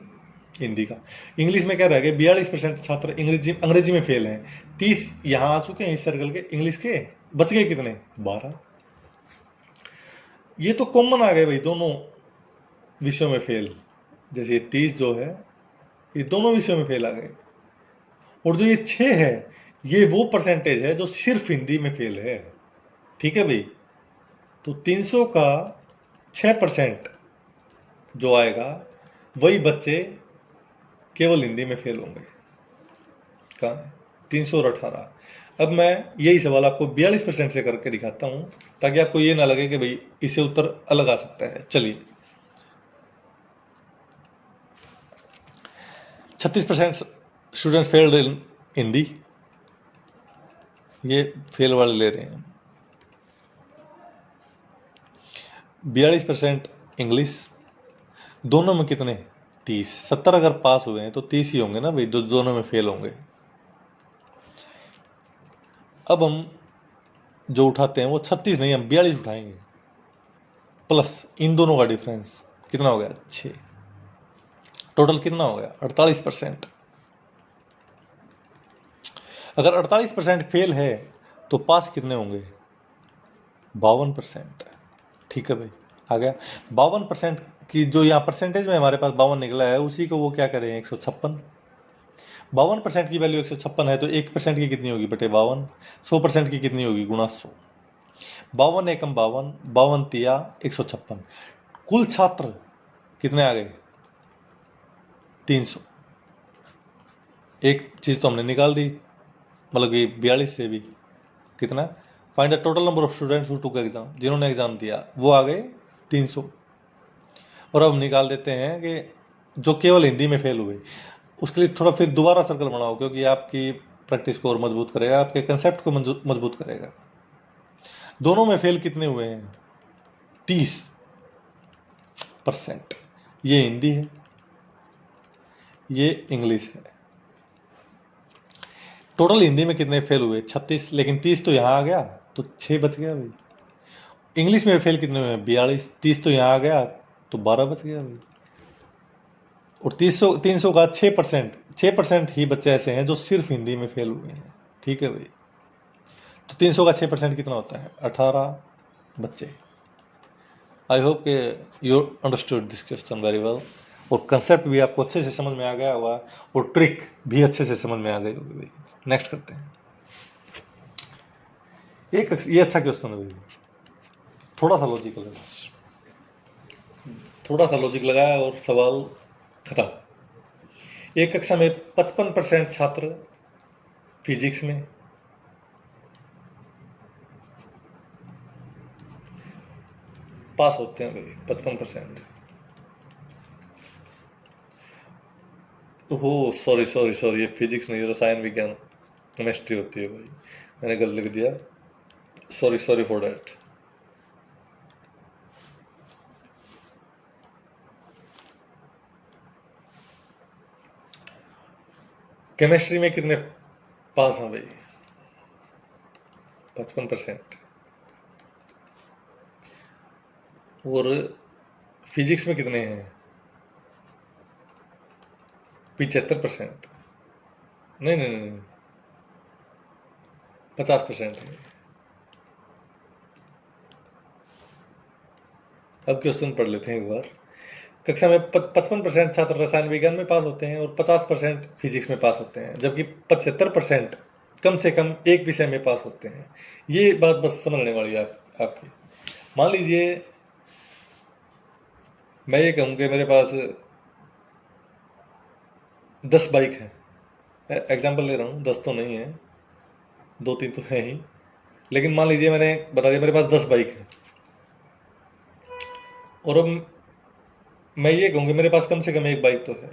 हिंदी का। इंग्लिश में क्या रह गए, 42% छात्र अंग्रेजी में फेल हैं, 30 यहाँ आ चुके हैं इस सर्कल के इंग्लिश के, बच गए कितने, 12। ये तो कॉमन आ गए भाई, दोनों विषयों में फेल। जैसे ये 30 जो है ये दोनों विषयों में फेल आ गए। और जो ये 6 है ये वो परसेंटेज है जो सिर्फ हिंदी में फेल है, ठीक है भाई। तो 300 का 6% जो आएगा वही बच्चे केवल हिंदी में फेल होंगे। कहाँ, 300 और 18। अब मैं यही सवाल आपको 42% से करके दिखाता हूँ ताकि आपको ये ना लगे कि भाई इससे उत्तर अलग आ सकता है। चलिए, 36% स्टूडेंट फेल्ड इन हिंदी, ये फेल वाले ले रहे हैं। 42% इंग्लिश, दोनों में कितने, 30। 70 अगर पास हुए हैं तो 30 ही होंगे ना भाई, दोनों में फेल होंगे। अब हम जो उठाते हैं वो 36 नहीं, हम 42 उठाएंगे, प्लस इन दोनों का डिफरेंस कितना हो गया, 6। टोटल कितना हो गया, 48%। अगर 48% फेल है तो पास कितने होंगे, 52%। ठीक है भाई, आ गया 52% की जो यहाँ परसेंटेज में हमारे पास 52 निकला है, उसी को वो क्या करें 156। 52% की वैल्यू 156 है तो 1% की कितनी होगी बटे 52, 100% की कितनी होगी गुणा 100। 52 एकम 52, 52 तिया 156। कुल छात्र कितने आ गए, 300। एक चीज तो हमने निकाल दी, मतलब कि 42 से भी कितना, find the total number of students who took exam, जिन्होंने एग्जाम दिया वो आ गए 300। और अब निकाल देते हैं कि जो केवल हिंदी में फेल हुए, उसके लिए थोड़ा फिर दोबारा सर्कल बनाओ, क्योंकि आपकी प्रैक्टिस को और मजबूत करेगा, आपके कंसेप्ट को मजबूत करेगा। दोनों में फेल कितने हुए हैं, 30%। ये हिंदी है, ये इंग्लिश है। टोटल हिंदी में कितने फेल हुए, 36, लेकिन 30 तो यहाँ आ गया तो 6 बच गया भाई। इंग्लिश में फेल कितने हुए, 42, 30 तो यहाँ आ गया तो 12 बच गया भाई। और 300 का 6% ही बच्चे ऐसे हैं जो सिर्फ हिंदी में फेल हुए हैं, ठीक है भाई। तो 300 का 6% कितना होता है, 18 बच्चे। आई होप के you understood this question very well, और कंसेप्ट भी आपको अच्छे से समझ में आ गया होगा और ट्रिक भी अच्छे से समझ में आ गई होगी भाई। नेक्स्ट करते हैं। ये अच्छा क्वेश्चन है भाई, थोड़ा सा लॉजिकल है, थोड़ा सा लॉजिक लगाया और सवाल खत्म। एक कक्षा में 55% छात्र फिजिक्स में, पास होते हैं भाई 55%। ओह सॉरी सॉरी सॉरी, ये फिजिक्स नहीं, रसायन विज्ञान केमिस्ट्री होती है भाई, मैंने गलत लिख दिया, sorry sorry for that. Chemistry में कितने पास हैं भाई, 55%। और फिजिक्स में कितने हैं, 75%। नहीं नहीं नहीं, 50% है। अब क्वेश्चन पढ़ लेते हैं एक बार। कक्षा में 55% छात्र रसायन विज्ञान में पास होते हैं और 50% फिजिक्स में पास होते हैं, जबकि 75% कम से कम एक विषय में पास होते हैं। ये बात बस समझने वाली है आपकी। मान लीजिए मैं ये कहूँ कि मेरे पास 10 बाइक हैं, एग्जाम्पल ले रहा हूँ, 10 तो नहीं है, 2-3 तो है ही, लेकिन मान लीजिए मैंने बता दिया मेरे पास 10 बाइक है, और अब मैं ये कहूँगी मेरे पास कम से कम एक बाइक तो है,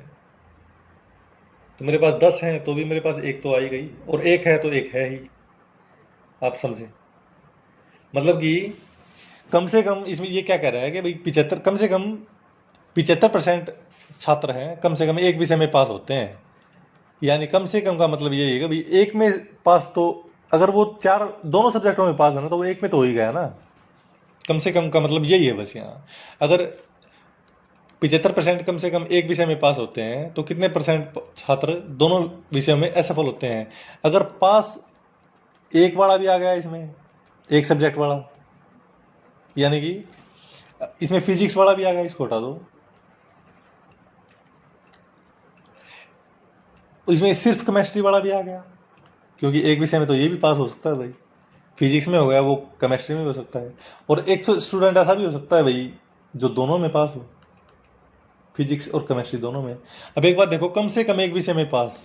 तो मेरे पास 10 हैं तो भी मेरे पास एक तो आई गई, और एक है तो एक है ही। आप समझे, मतलब कि कम से कम इसमें ये क्या कह रहा है कि भाई 75, कम से कम 75% छात्र हैं कम से कम एक विषय में पास होते हैं। यानी कम से कम का मतलब ये है कि भाई एक में पास तो, अगर वो चार दोनों सब्जेक्टों में पास है ना, तो वो एक में तो हो ही गया ना। कम से कम का मतलब यही है बस यहाँ। अगर 75% कम से कम एक विषय में पास होते हैं तो कितने परसेंट छात्र दोनों विषयों में असफल होते हैं। अगर पास एक वाला भी आ गया इसमें, एक सब्जेक्ट वाला, यानी कि इसमें फिजिक्स वाला भी आ गया, इसको हटा दो, इसमें सिर्फ केमिस्ट्री वाला भी आ गया, क्योंकि एक विषय में तो ये भी पास हो सकता है भाई, फिजिक्स में हो गया, वो केमिस्ट्री में भी हो सकता है। और एक स्टूडेंट ऐसा भी हो सकता है भाई जो दोनों में पास हो, फिजिक्स और केमिस्ट्री दोनों में। अब एक बात देखो, कम से कम एक विषय में पास,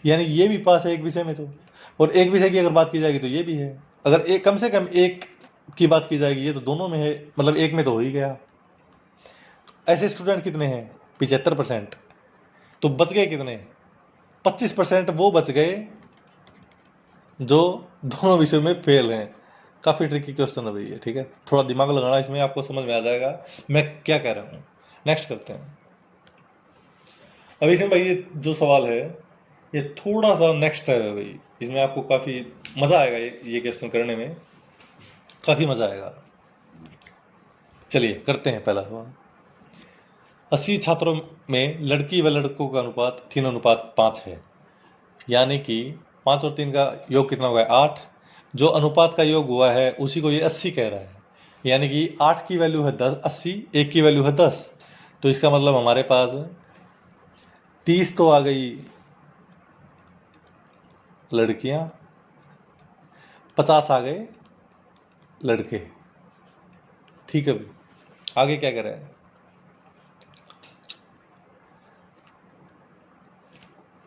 यानी ये भी पास है एक विषय में तो, और एक विषय की अगर बात की जाएगी तो ये भी है। अगर एक कम से कम एक की बात की जाएगी, ये तो दोनों में है, मतलब एक में तो हो ही गया। ऐसे स्टूडेंट कितने हैं? 75%। तो बच गए कितने? 25% वो बच गए जो दोनों विषयों में फेल हैं। काफ़ी ट्रिकी क्वेश्चन है भाई ये, ठीक है, थोड़ा दिमाग लगाना, इसमें आपको समझ में आ जाएगा मैं क्या कह रहा हूँ। नेक्स्ट करते हैं। अब इसमें भाई ये जो सवाल है ये थोड़ा सा नेक्स्ट है भाई, इसमें आपको काफ़ी मज़ा आएगा, ये क्वेश्चन करने में काफ़ी मज़ा आएगा। चलिए करते हैं पहला सवाल। 80 छात्रों में लड़की व लड़कों का अनुपात 3:5 है, यानी कि 5 और 3 का योग कितना हुआ है? 8। जो अनुपात का योग हुआ है उसी को ये 80 कह रहा है, यानी कि 8 की वैल्यू है 10, 80, 1 की वैल्यू है 10, तो इसका मतलब हमारे पास 30 तो आ गई लड़कियां, 50 आ गए लड़के। ठीक है भाई, आगे क्या करें?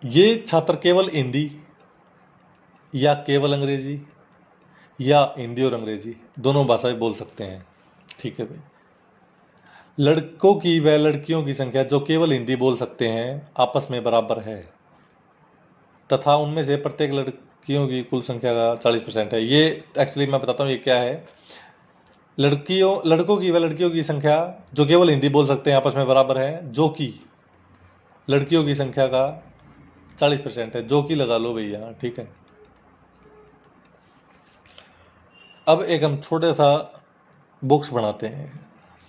ये छात्र केवल हिंदी या केवल अंग्रेजी या हिंदी और अंग्रेजी दोनों भाषाएं बोल सकते हैं। ठीक है भाई, लड़कों की व लड़कियों की संख्या जो केवल हिंदी बोल सकते हैं आपस में बराबर है, तथा उनमें से प्रत्येक लड़कियों की कुल संख्या का 40% है। ये एक्चुअली मैं बताता हूँ ये क्या है। लड़कों की व लड़कियों की संख्या जो केवल हिंदी बोल सकते हैं आपस में बराबर है, जो कि लड़कियों की संख्या का 40% है। जो कि लगा लो भैया, ठीक है। अब एक हम छोटे सा बॉक्स बनाते हैं।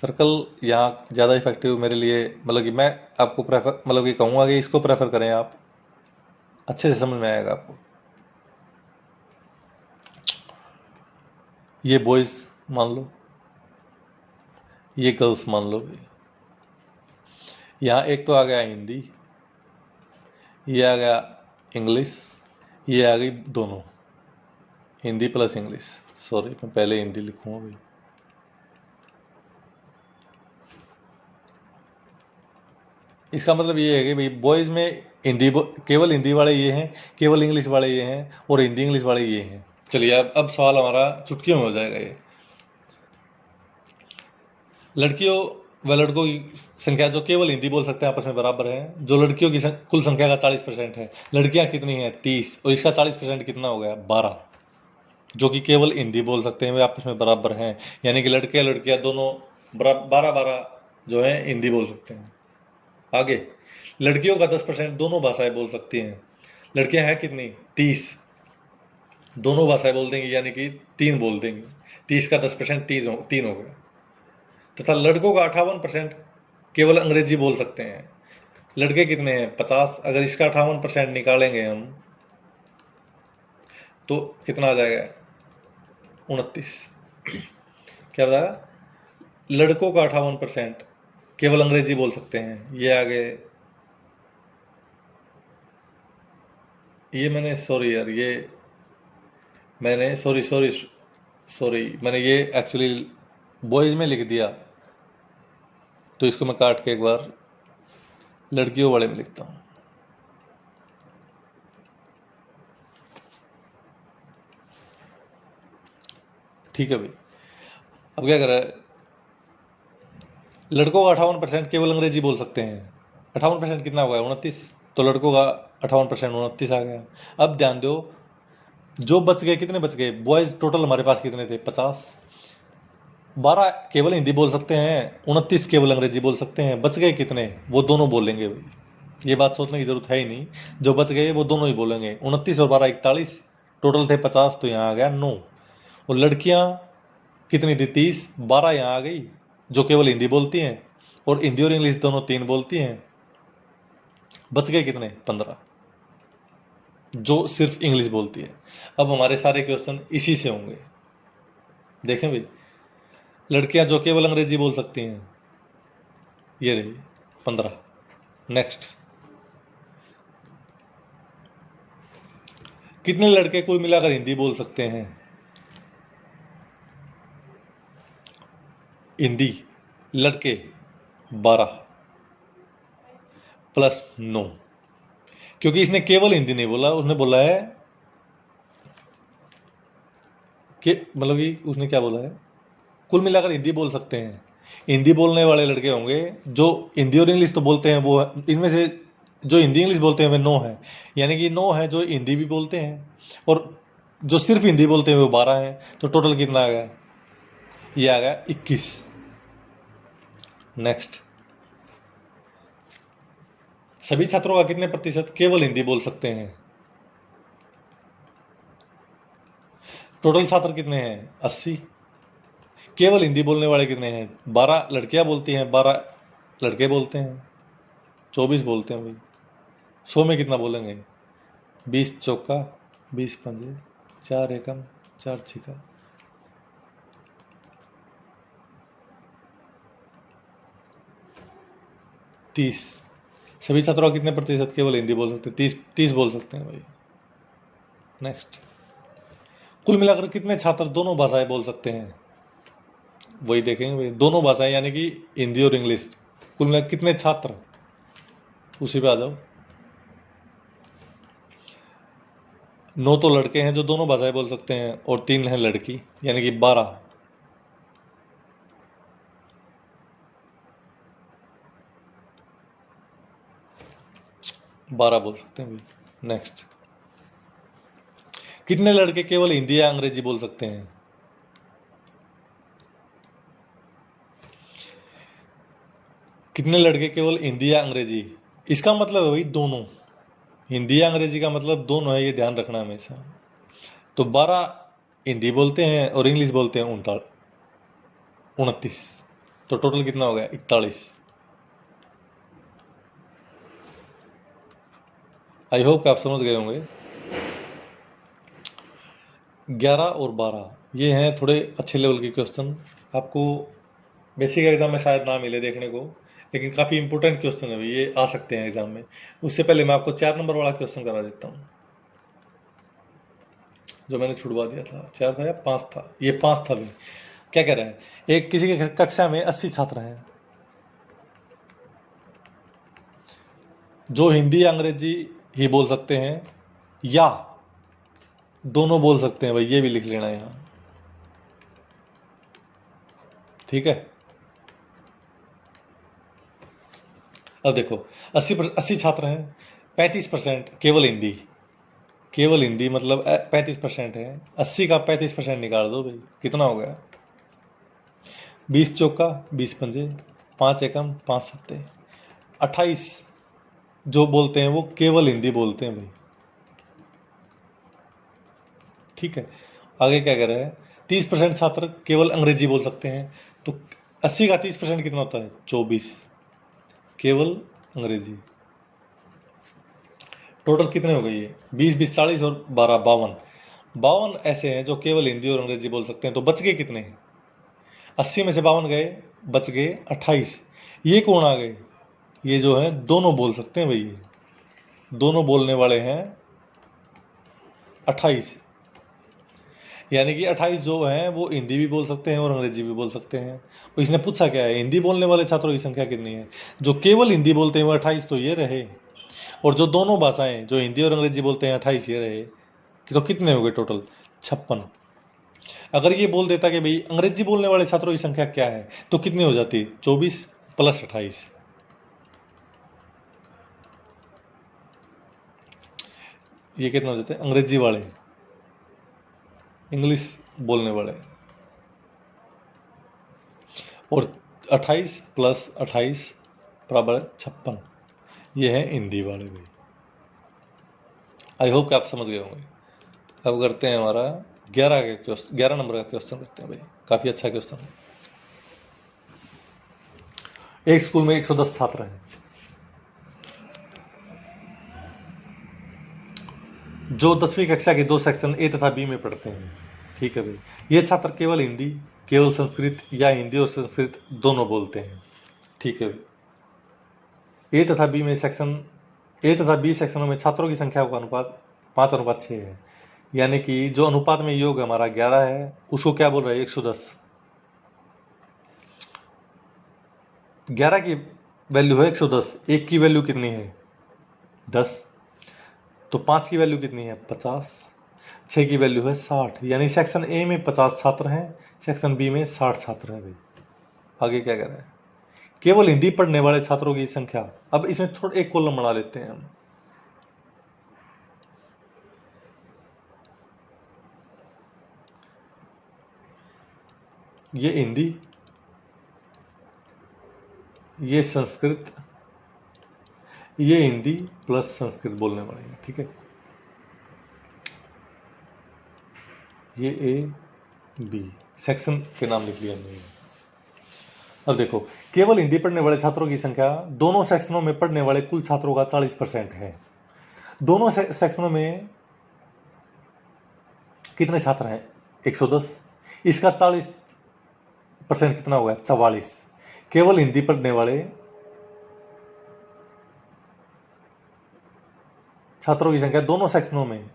सर्कल यहाँ ज़्यादा इफेक्टिव मेरे लिए, मतलब कि मैं आपको प्रेफर, मतलब कि कहूँगा कि इसको प्रेफर करें आप, अच्छे से समझ में आएगा आपको। ये बॉयज़ मान लो, ये गर्ल्स मान लो। यहाँ एक तो आ गया हिंदी, ये आ गया इंग्लिश, ये आ गई दोनों, हिंदी प्लस इंग्लिश। सॉरी, मैं पहले हिंदी लिखूँगा भाई। इसका मतलब ये है कि भाई बॉयज़ में हिंदी केवल हिंदी वाले ये हैं, केवल इंग्लिश वाले ये हैं, और हिंदी इंग्लिश वाले ये हैं। चलिए अब सवाल हमारा चुटकियों में हो जाएगा। ये लड़कियों व लड़कों की संख्या जो केवल हिंदी बोल सकते हैं आपस में बराबर है। जो लड़कियों की कुल संख्या का 40% है, लड़कियां कितनी हैं? 30, और इसका 40% कितना हो गया? 12। जो कि केवल हिंदी बोल सकते हैं वे आपस में बराबर हैं, यानी कि लड़के लड़कियां दोनों 12-12 जो है हिंदी बोल सकते हैं। आगे, लड़कियों का 10% दोनों भाषाएं बोल सकती हैं। लड़कियां हैं कितनी? 30, दोनों भाषाएं बोल देंगी, यानी कि 3 बोल देंगी। 30 का 10% 3 हो गया। तथा लड़कों का 58% केवल अंग्रेजी बोल सकते हैं। लड़के कितने हैं? 50। अगर इसका 58% निकालेंगे हम तो कितना आ जाएगा? 29। क्या बताया? लड़कों का 58% केवल अंग्रेजी बोल सकते हैं। ये आगे, ये मैंने, सॉरी यार, ये मैंने सॉरी सॉरी सॉरी मैंने ये एक्चुअली बॉयज़ में लिख दिया, तो इसको मैं काट के एक बार लड़कियों वाले में लिखता हूँ। ठीक है भाई। अब क्या कर रहा है, लड़कों का 58% केवल अंग्रेजी बोल सकते हैं। 58% कितना हुआ है, 29। तो लड़कों का 58% 29 आ गया। अब ध्यान दो, जो बच गए कितने बच गए, बॉयज टोटल हमारे पास कितने थे, 50। 12 केवल हिंदी बोल सकते हैं, 29 केवल अंग्रेजी बोल सकते हैं। बच गए कितने, वो दोनों बोलेंगे भाई। ये बात सोचने की जरूरत है ही नहीं, जो बच गए वो दोनों ही बोलेंगे। 29 और 12 41, टोटल थे 50, तो यहाँ आ गया 9। और लड़कियां कितनी थी, 30। 12 यहाँ आ गई जो केवल हिंदी बोलती हैं, और हिंदी और इंग्लिश दोनों 3 बोलती हैं। बच गए कितने, 15, जो सिर्फ इंग्लिश बोलती है। अब हमारे सारे क्वेश्चन इसी से होंगे। देखें भाई, लड़कियां जो केवल अंग्रेजी बोल सकती हैं, ये रही 15। नेक्स्ट, कितने लड़के कुल मिलाकर हिंदी बोल सकते हैं। हिंदी लड़के 12 प्लस 9, क्योंकि इसने केवल हिंदी नहीं बोला, उसने बोला है कि मतलब कि उसने क्या बोला है, कुल मिलाकर हिंदी बोल सकते हैं। हिंदी बोलने वाले लड़के होंगे जो हिंदी और इंग्लिश तो बोलते हैं, वो इनमें से जो हिंदी इंग्लिश बोलते हैं वे 9 है, यानी कि 9 है जो हिंदी भी बोलते हैं, और जो सिर्फ हिंदी बोलते हैं वो 12 हैं। तो टोटल कितना आ गया, ये आ गया 21। नेक्स्ट, सभी छात्रों का कितने प्रतिशत केवल हिंदी बोल सकते हैं। टोटल छात्र कितने हैं, 80। केवल हिंदी बोलने वाले कितने हैं, 12 लड़कियां बोलती हैं, 12 लड़के बोलते हैं, 24 बोलते हैं भाई। 100 में कितना बोलेंगे, 20 चौका 20 पंजे, 4 एकम 4 छिका, 30। सभी छात्रों का कितने प्रतिशत केवल हिंदी बोल सकते हैं, 30 बोल सकते हैं भाई। नेक्स्ट, कुल मिलाकर कितने छात्र दोनों भाषाएं बोल सकते हैं, वही देखेंगे भाई। दोनों भाषाएं यानी कि हिंदी और इंग्लिश, कुल मिलाकर कितने छात्र, उसी पे आ जाओ। 9 तो लड़के हैं जो दोनों भाषाएं बोल सकते हैं, और 3 हैं लड़की, यानी कि 12। बोल सकते हैं भाई। नेक्स्ट, कितने लड़के केवल हिंदी या अंग्रेजी बोल सकते हैं। कितने लड़के केवल हिंदी या अंग्रेजी, इसका मतलब है भाई दोनों, हिंदी या अंग्रेजी का मतलब दोनों है, ये ध्यान रखना हमेशा। तो 12 हिंदी बोलते हैं और इंग्लिश बोलते हैं 29। तो टोटल कितना हो गया, 41। आई होप आप समझ गए होंगे। 11 और 12 ये हैं थोड़े अच्छे लेवल के क्वेश्चन, आपको बेसिक एग्जाम में शायद ना मिले देखने को, लेकिन काफ़ी इंपॉर्टेंट क्वेश्चन है भाई, ये आ सकते हैं एग्जाम में। उससे पहले मैं आपको 4 नंबर वाला क्वेश्चन करा देता हूँ, जो मैंने छुड़वा दिया था। 4 था या 5 था, ये 5 था भाई। क्या कह रहा है, एक किसी की कक्षा में 80 छात्र हैं, जो हिंदी या अंग्रेजी ही बोल सकते हैं या दोनों बोल सकते हैं भाई, ये भी लिख लेना यहाँ, ठीक है। अब देखो, 80 छात्र हैं, 35% केवल हिंदी, केवल हिंदी मतलब 35% है। 80 का 35% निकाल दो भाई, कितना हो गया, 20 चौका 20 पंजे, 5 एकम 5 सत्ते, 28 जो बोलते हैं वो केवल हिंदी बोलते हैं भाई, ठीक है। आगे क्या कह रहा है, 30% छात्र केवल अंग्रेजी बोल सकते हैं। तो 80 का 30% कितना होता है, 24 केवल अंग्रेजी। टोटल कितने हो गए ये, 20 20 40 और 12 52। 52 ऐसे हैं जो केवल हिंदी और अंग्रेजी बोल सकते हैं। तो बच गए कितने, 80 में से 52 गए, बच गए 28। ये कौन आ गए, ये जो है दोनों बोल सकते हैं भाई, ये दोनों बोलने वाले हैं 28, यानी कि 28 जो हैं वो हिंदी भी बोल सकते हैं और अंग्रेजी भी बोल सकते हैं। और इसने पूछा क्या है, हिंदी बोलने वाले छात्रों की संख्या कितनी है, जो केवल हिंदी बोलते हैं वो 28, तो ये रहे, और जो दोनों भाषाएं जो हिंदी और अंग्रेजी बोलते हैं 28 ये रहे। कि तो कितने हो गए टोटल, 56। अगर ये बोल देता कि भाई अंग्रेजी बोलने वाले छात्रों की संख्या क्या है, तो कितनी हो जाती? 24 प्लस 28। ये कितना हो जाते हैं? अंग्रेजी वाले, इंग्लिश बोलने वाले, और 28 प्लस 28 बराबर 56। ये है हिंदी वाले भाई। आई होप कि आप समझ गए होंगे। अब करते हैं हमारा 11 नंबर का क्वेश्चन करते हैं भाई। काफ़ी अच्छा क्वेश्चन है। एक स्कूल में 110 छात्र हैं जो 10वीं कक्षा के 2 सेक्शन ए तथा बी में पढ़ते हैं। ठीक है भाई। ये छात्र केवल हिंदी, केवल संस्कृत या हिंदी और संस्कृत दोनों बोलते हैं। ठीक है भाई। ए तथा बी सेक्शनों में छात्रों की संख्या का अनुपात 5:6 है। यानी कि जो अनुपात में योग हमारा 11 है, उसको क्या बोल रहा है? 110। 11 की वैल्यू है 110, एक की वैल्यू कितनी है? 10। तो 5 की वैल्यू कितनी है? 50। 6 की वैल्यू है 60। यानी सेक्शन ए में 50 छात्र हैं, सेक्शन बी में 60 छात्र हैं भाई। आगे क्या कह रहा है? केवल हिंदी पढ़ने वाले छात्रों की संख्या। अब इसमें थोड़ा एक कॉलम बना लेते हैं हम। ये हिंदी, ये संस्कृत, ये हिंदी प्लस संस्कृत बोलने वाले हैं। ठीक है। ये ए बी सेक्शन के नाम लिख लिया हमने। अब देखो, केवल हिंदी पढ़ने वाले छात्रों की संख्या दोनों सेक्शनों में पढ़ने वाले कुल छात्रों का 40% है। दोनों सेक्शनों में कितने छात्र हैं? 110। इसका 40% कितना हुआ? 44। केवल हिंदी पढ़ने वाले छात्रों की संख्या दोनों सेक्शनों में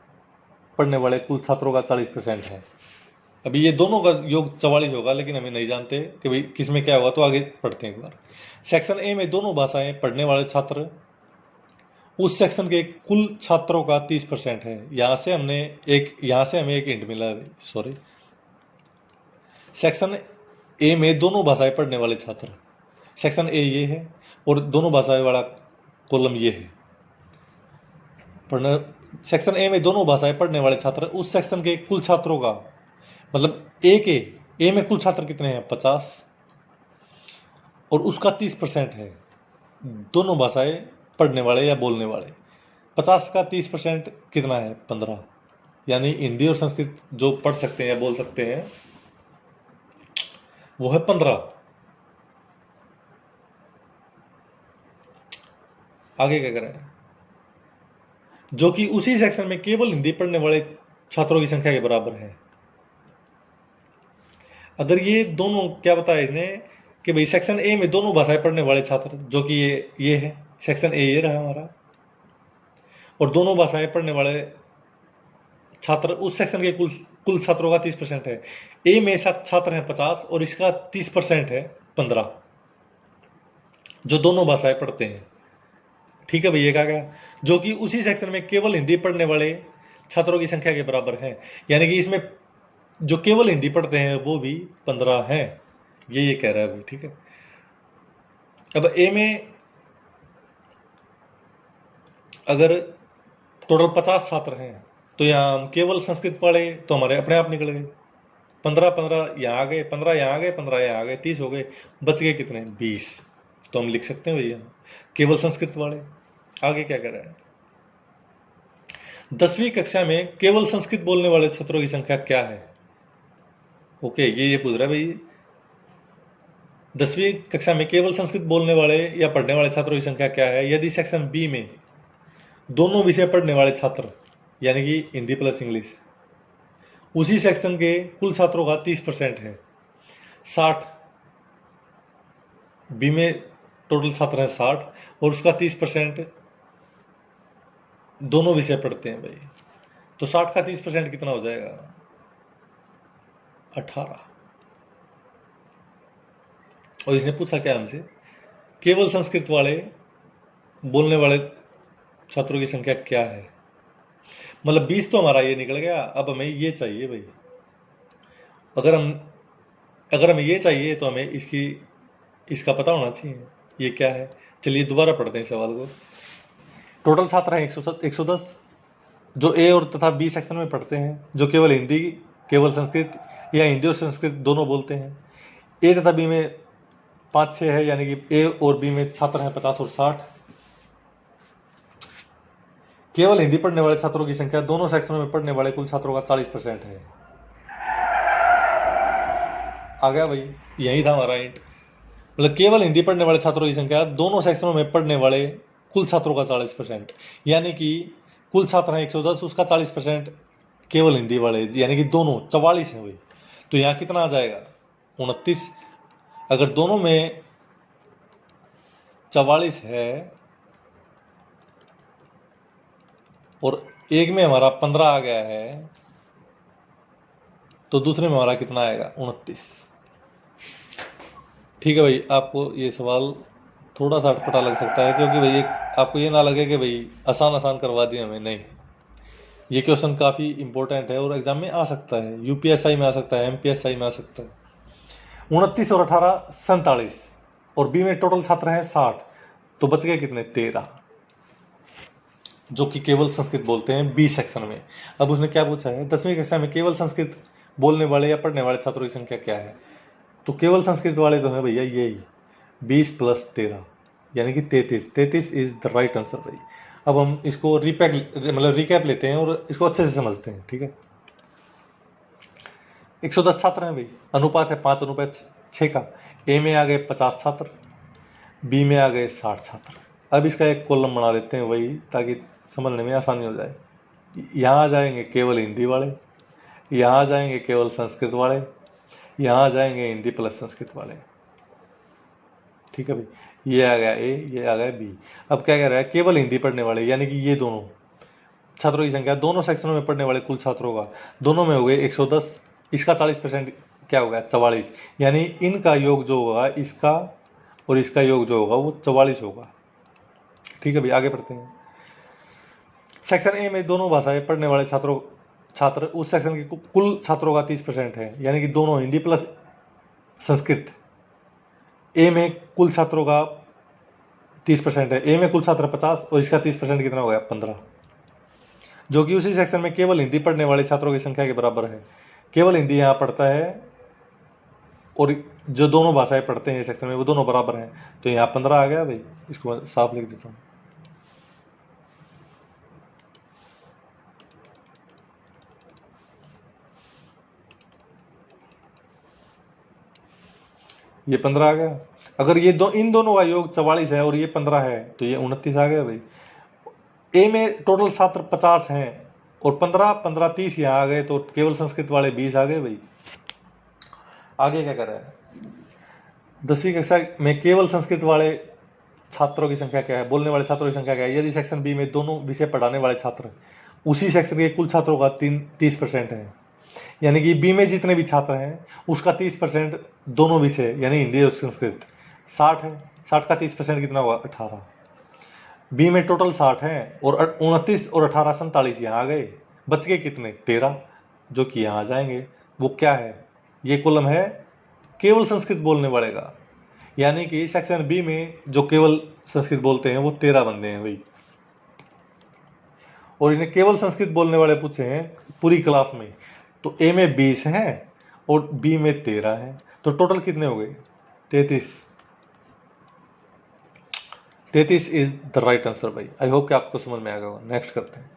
पढ़ने वाले कुल छात्रों का 40% है। अभी ये दोनों का योग 44 होगा, लेकिन हमें नहीं जानते कि भाई किसमें क्या होगा, तो आगे पढ़ते हैं एक बार। सेक्शन ए में दोनों भाषाएं पढ़ने वाले छात्र उस सेक्शन के कुल छात्रों का 30% है। यहां से हमें एक हिंट मिला है। सॉरी, सेक्शन ए में दोनों भाषाएं पढ़ने वाले छात्र, सेक्शन ए ये है और दोनों भाषाएं वाला कॉलम ये है। सेक्शन ए में दोनों भाषाएं पढ़ने वाले छात्र उस सेक्शन के कुल छात्रों का, मतलब ए में कुल छात्र कितने हैं? 50, और उसका 30% है दोनों भाषाएं पढ़ने वाले या बोलने वाले। 50 का 30% कितना है? 15। यानी हिंदी और संस्कृत जो पढ़ सकते हैं या बोल सकते हैं वो है 15। आगे क्या करें? जो कि उसी सेक्शन में केवल हिंदी पढ़ने वाले छात्रों की संख्या के बराबर है। अगर ये दोनों, क्या बताया इसने कि भाई सेक्शन ए में दोनों भाषाएं पढ़ने वाले छात्र, जो कि ये है सेक्शन ए, ये रहा हमारा, और दोनों भाषाएं पढ़ने वाले छात्र उस सेक्शन के कुल छात्रों का 30% है। ए में छात्र हैं 50 और इसका 30% है 15, जो दोनों भाषाएं पढ़ते हैं। ठीक है भैया, कहा गया जो कि उसी सेक्शन में केवल हिंदी पढ़ने वाले छात्रों की संख्या के बराबर है। यानी कि इसमें जो केवल हिंदी पढ़ते हैं वो भी 15 हैं। ये कह रहा है भाई। ठीक है। अब ए में अगर टोटल 50 छात्र हैं, तो यहाँ हम केवल संस्कृत वाले तो हमारे अपने आप निकल गए। 15 यहाँ आ गए, 15 यहाँ आ गए, 15 यहाँ आ गए, 30 हो गए। बच गए कितने? 20। तो हम लिख सकते हैं भैया केवल संस्कृत वाले। आगे क्या कर रहा है? 10वीं कक्षा में केवल संस्कृत बोलने वाले छात्रों की संख्या क्या है? ओके, ये पूछ रहा है भाई 10वीं कक्षा में केवल संस्कृत बोलने वाले या पढ़ने वाले छात्रों की संख्या क्या है? यदि सेक्शन बी में दोनों विषय पढ़ने वाले छात्र, यानी कि हिंदी प्लस इंग्लिश, उसी सेक्शन के कुल छात्रों का 30% है। 60 बी में टोटल छात्र हैं 60 और उसका 30% दोनों विषय पढ़ते हैं भाई। तो 60 का 30% कितना हो जाएगा? 18। और इसने पूछा क्या हमसे? केवल संस्कृत वाले बोलने वाले छात्रों की संख्या क्या है? मतलब 20 तो हमारा ये निकल गया। अब हमें ये चाहिए भाई, अगर हमें ये चाहिए तो हमें इसका पता होना चाहिए ये क्या है। चलिए दोबारा पढ़ते हैं सवाल को। टोटल छात्र हैं 110 जो ए और तथा बी सेक्शन में पढ़ते हैं, जो केवल हिंदी, केवल संस्कृत या हिंदी और संस्कृत दोनों बोलते हैं। ए तथा बी में 5-6 है, यानी कि ए और बी में छात्र हैं 50 और 60। केवल हिंदी पढ़ने वाले छात्रों की संख्या दोनों सेक्शनों में पढ़ने वाले कुल छात्रों का 40% है। आ गया भाई, यही था हमारा हिंट। मतलब केवल हिंदी पढ़ने वाले छात्रों की संख्या दोनों सेक्शनों में पढ़ने वाले कुल छात्रों का 40%, यानी कि कुल छात्र हैं 110, उसका 40% केवल हिंदी वाले, यानी कि दोनों 44 है भाई। तो यहाँ कितना आ जाएगा 29। अगर दोनों में 44 है और एक में हमारा 15 आ गया है, तो दूसरे में हमारा कितना आएगा 29। ठीक है भाई, आपको ये सवाल थोड़ा सा अटपटा लग सकता है, क्योंकि भाई आपको ये ना लगे कि भाई आसान करवा दिए हमें, नहीं। ये क्वेश्चन काफ़ी इंपॉर्टेंट है और एग्जाम में आ सकता है, यूपीएसआई में आ सकता है, एमपीएसआई में आ सकता है। 29 और 18 47, और बी में टोटल छात्र हैं 60, तो बच गए कितने 13, जो कि केवल संस्कृत बोलते हैं बी सेक्शन में। अब उसने क्या पूछा है, 10वीं कक्षा में केवल संस्कृत बोलने वाले या पढ़ने वाले छात्रों की संख्या क्या है। तो केवल संस्कृत वाले तो हैं भैया यही 20 + 13, यानी कि 33। 33 इज द राइट आंसर भाई। अब हम इसको रिकैप लेते हैं और इसको अच्छे से समझते हैं, ठीक है। 110 छात्र हैं भाई, अनुपात है 5:6 का। ए में आ गए 50 छात्र, बी में आ गए 60 छात्र। अब इसका एक कॉलम बना देते हैं वही, ताकि समझने में आसानी हो जाए। यहाँ आ जाएंगे केवल हिंदी वाले, यहाँ आ जाएंगे केवल संस्कृत वाले, यहाँ आ जाएंगे हिंदी प्लस संस्कृत वाले। ठीक है भाई, ये आ गया ए, ये आ गया बी। अब क्या कह रहा है, केवल हिंदी पढ़ने वाले, यानी कि ये दोनों छात्रों की संख्या दोनों सेक्शनों में पढ़ने वाले कुल छात्रों का, दोनों में हो गए 110, इसका 40% क्या होगा 44, यानी इनका योग जो होगा, इसका और इसका योग जो होगा वो 44 होगा। ठीक है भाई, आगे बढ़ते हैं। सेक्शन ए में दोनों भाषाएं पढ़ने वाले छात्र उस सेक्शन के कुल छात्रों का 30% है, यानी कि दोनों हिंदी प्लस संस्कृत। ए में कुल छात्रों का 30% है, ए में कुल छात्र 50 और इसका 30% कितना हो गया 15, जो कि उसी सेक्शन में केवल हिंदी पढ़ने वाले छात्रों की संख्या के बराबर है। केवल हिंदी यहाँ पढ़ता है और जो दोनों भाषाएं पढ़ते हैं सेक्शन में वो दोनों बराबर हैं, तो यहाँ 15 आ गया भाई। इसको साफ लिख देता हूँ। ये 15 आ गया। अगर ये इन दोनों का योग 44 है और ये 15 है, तो ये 29 आ गया भाई। ए में टोटल छात्र 50 हैं और 15 30 यहाँ आ गए, तो केवल संस्कृत वाले 20 आ गए भाई। आगे क्या कर रहा है, 10वीं कक्षा में केवल संस्कृत वाले छात्रों की संख्या क्या है, बोलने वाले छात्रों की संख्या क्या है। यदि सेक्शन बी में दोनों विषय पढ़ाने वाले छात्र उसी सेक्शन के कुल छात्रों का 30% है, यानी कि बी में जितने भी छात्र हैं उसका 30% दोनों विषय, यानी हिंदी और संस्कृत 60 है। 60 का 30% कितना हुआ 18। बी में टोटल 60 है और 29 और 18 47 यहाँ आ गए, बच गए कितने 13, जो कि यहाँ आ जाएंगे। वो क्या है, ये कॉलम है केवल संस्कृत बोलने वाले का, यानी कि सेक्शन बी में जो केवल संस्कृत बोलते हैं वो 13 बंदे हैं भाई। और इन्हें केवल संस्कृत बोलने वाले पूछे हैं पूरी क्लास में, तो ए में 20 हैं और बी में 13 हैं, तो टोटल कितने हो गए 33। 33 इज द राइट आंसर भाई। आई होप कि आपको समझ में आ गया। नेक्स्ट करते हैं।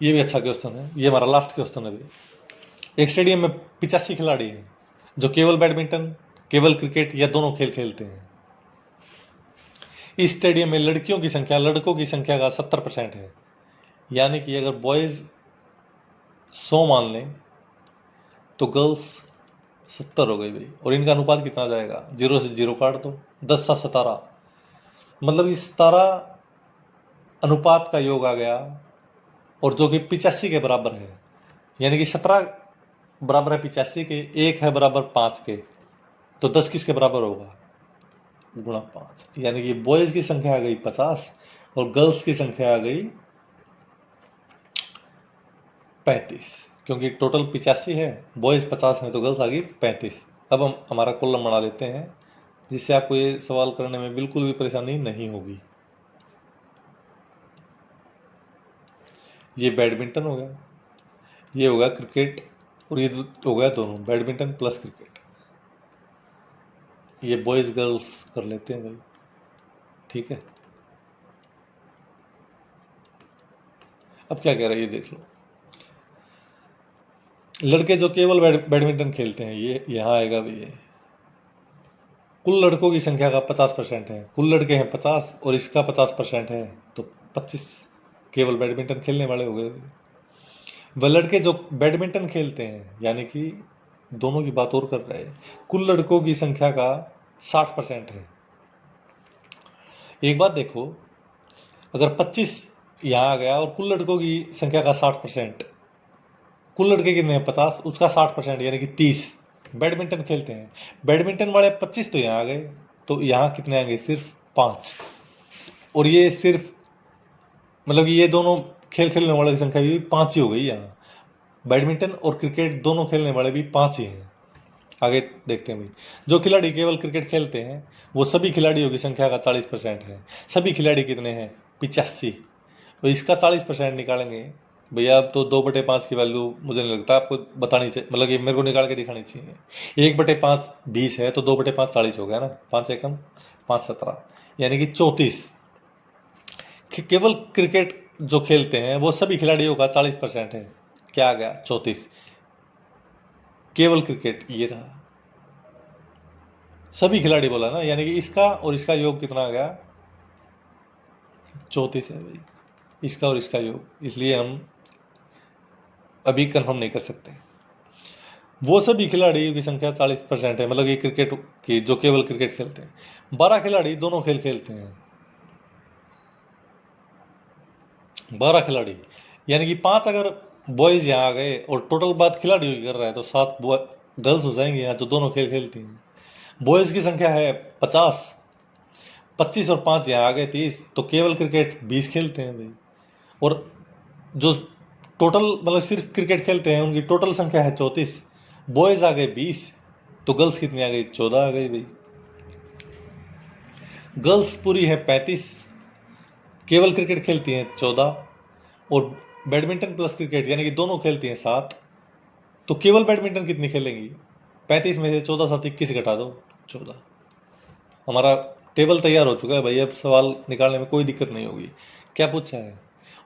ये भी अच्छा क्वेश्चन है, ये हमारा लास्ट क्वेश्चन है भाई। एक स्टेडियम में 85 खिलाड़ी हैं जो केवल बैडमिंटन, केवल क्रिकेट या दोनों खेल खेलते हैं। इस स्टेडियम में लड़कों की संख्या का 70% है, यानी कि अगर बॉयज 100 मान लें तो गर्ल्स 70 हो गई भाई। और इनका अनुपात कितना आ जाएगा, 0 से 0 काट दो, 10 × 17, मतलब इस 17 अनुपात का योग आ गया, और जो कि 85 के बराबर है, यानी कि 17 बराबर है 85 के, 1 है बराबर 5 के, तो 10 किसके बराबर होगा गुणा 5, यानी कि बॉयज की संख्या आ गई 50 और गर्ल्स की संख्या आ गई 35। क्योंकि टोटल 85 है, बॉयज़ 50 हैं, तो गर्ल्स आ गई 35। अब हम हमारा कॉलम बना लेते हैं, जिससे आपको ये सवाल करने में बिल्कुल भी परेशानी नहीं होगी। ये बैडमिंटन हो गया, ये हो गया क्रिकेट, और ये हो गया दोनों, बैडमिंटन प्लस क्रिकेट। ये बॉयज़ गर्ल्स कर लेते हैं भाई, ठीक है। अब क्या कह रहा है ये देख लो। लड़के जो केवल बैडमिंटन खेलते हैं, ये यहाँ आएगा भाई। ये कुल लड़कों की संख्या का 50% है, कुल लड़के हैं 50 और इसका 50% है, तो 25 केवल बैडमिंटन खेलने वाले हो गए। वह लड़के जो बैडमिंटन खेलते हैं, यानी कि दोनों की बात और कर रहे हैं, कुल लड़कों की संख्या का 60% है। एक बात देखो, अगर 25 यहाँ आ गया और कुल लड़कों की संख्या का 60%, कुल लड़के कितने हैं 50, उसका 60% यानी कि 30 बैडमिंटन खेलते हैं। बैडमिंटन वाले 25 तो यहाँ आ गए, तो यहाँ कितने आएंगे, सिर्फ 5। और ये सिर्फ मतलब कि ये दोनों खेल खेलने वालों की संख्या भी 5 ही हो गई यहाँ। बैडमिंटन और क्रिकेट दोनों खेलने वाले भी 5 ही हैं। आगे देखते हैं भाई, जो खिलाड़ी केवल क्रिकेट खेलते हैं वो सभी खिलाड़ियों की संख्या का 40% है। सभी खिलाड़ी कितने हैं, 85। तो इसका 40% निकालेंगे भैया। अब तो 2/5 की वैल्यू मुझे नहीं लगता आपको बतानी चाहिए, मतलब कि मेरे को निकाल के दिखानी चाहिए। 1/5 20 है, तो 2/5 40 हो गया ना, 5 एकम 5 17, यानी कि 34। केवल क्रिकेट जो खेलते हैं वो सभी खिलाड़ियों का 40% है। क्या आ गया, 34। केवल क्रिकेट ये रहा, सभी खिलाड़ी बोला ना, यानी कि इसका और इसका योग कितना आ गया, 34 है भाई, इसका और इसका योग। इसलिए हम अभी कंफर्म नहीं कर सकते। वो सभी खिलाड़ियों की संख्या 40% है, मतलब ये क्रिकेट की जो केवल क्रिकेट खेलते हैं। 12 खिलाड़ी दोनों खेल खेलते हैं, 12 खिलाड़ी, यानी कि 5 अगर बॉयज यहाँ आ गए और टोटल बात खिलाड़ियों की कर रहा है, तो 7 गर्ल्स हो जाएंगे यहाँ जो दोनों खेल खेलती हैं। बॉयज की संख्या है 50, 25 और 5 यहाँ आ गए 30, तो केवल क्रिकेट 20 खेलते हैं भाई। और जो टोटल मतलब सिर्फ क्रिकेट खेलते हैं उनकी टोटल संख्या है 34, बॉयज आ गए 20, तो गर्ल्स कितनी आ गई, 14 आ गई भाई। गर्ल्स पूरी है 35, केवल क्रिकेट खेलती हैं 14, और बैडमिंटन प्लस क्रिकेट यानी कि दोनों खेलती हैं 7, तो केवल बैडमिंटन कितनी खेलेंगी, 35 में से 14 7 21 घटा दो, 14। हमारा टेबल तैयार हो चुका है भाई, अब सवाल निकालने में कोई दिक्कत नहीं होगी। क्या पूछा है,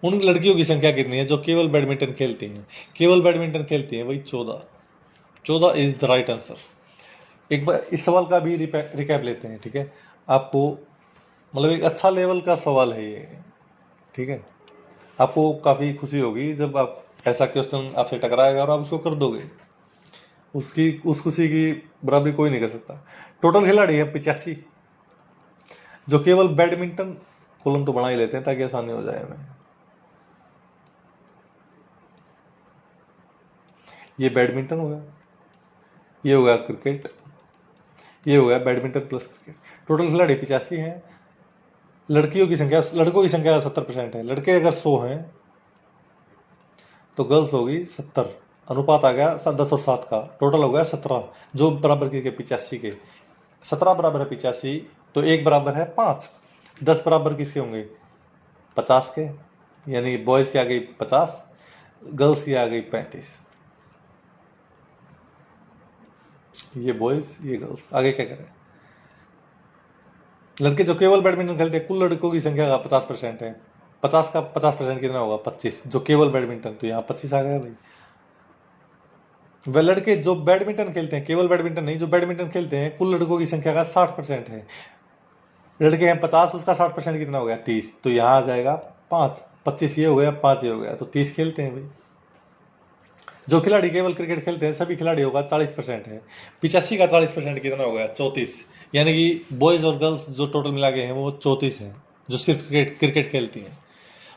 उन लड़कियों की संख्या कितनी है जो केवल बैडमिंटन खेलती हैं, केवल बैडमिंटन खेलती हैं वही 14। 14 इज द राइट आंसर। एक बार इस सवाल का भी रिकैप लेते हैं, ठीक है। आपको मतलब एक अच्छा लेवल का सवाल है ये, ठीक है। आपको काफ़ी खुशी होगी जब आप ऐसा क्वेश्चन आपसे टकराएगा और आप उसको कर दोगे। उस खुशी की बराबरी कोई नहीं कर सकता। टोटल खिलाड़ी है 85, जो केवल बैडमिंटन, कॉलम तो बना ही लेते हैं ताकि आसानी हो जाए हमें। ये बैडमिंटन हो गया, ये हो गया क्रिकेट, ये हो गया बैडमिंटन प्लस क्रिकेट। टोटल खिलाड़ी 85 हैं। लड़कियों की संख्या, लड़कों की संख्या 70% है। लड़के अगर 100 हैं तो गर्ल्स होगी 70। अनुपात आ गया 10 और 7 का, टोटल हो गया 17, जो बराबर के 85 के। 17 बराबर है 85, तो एक बराबर है 5। 10 बराबर किसके होंगे, 50 के, यानी बॉयज़ की आ गई 50, गर्ल्स की आ गई 35। ये बॉयज़ ये गर्ल्स। आगे क्या करें, लड़के जो केवल बैडमिंटन खेलते हैं, कुल लड़कों की संख्या का 50% है। 50 का 50% कितना होगा, 25, जो केवल बैडमिंटन, तो यहाँ 25 आ गया भाई। वह लड़के जो बैडमिंटन खेलते हैं, केवल बैडमिंटन नहीं, जो बैडमिंटन खेलते हैं, कुल लड़कों की संख्या का 60% है। लड़के हैं 50, उसका 60% कितना हो गया, 30, तो यहाँ आ जाएगा 5। 25 ये हो गया, 5 ये हो गया, तो 30 खेलते हैं भाई। जो खिलाड़ी केवल क्रिकेट खेलते हैं सभी खिलाड़ियों का 40% है। 85 का 40% कितना हो गया, 34, यानी कि बॉयज़ और गर्ल्स जो टोटल मिला के हैं वो 34 हैं, जो सिर्फ क्रिकेट खेलती हैं।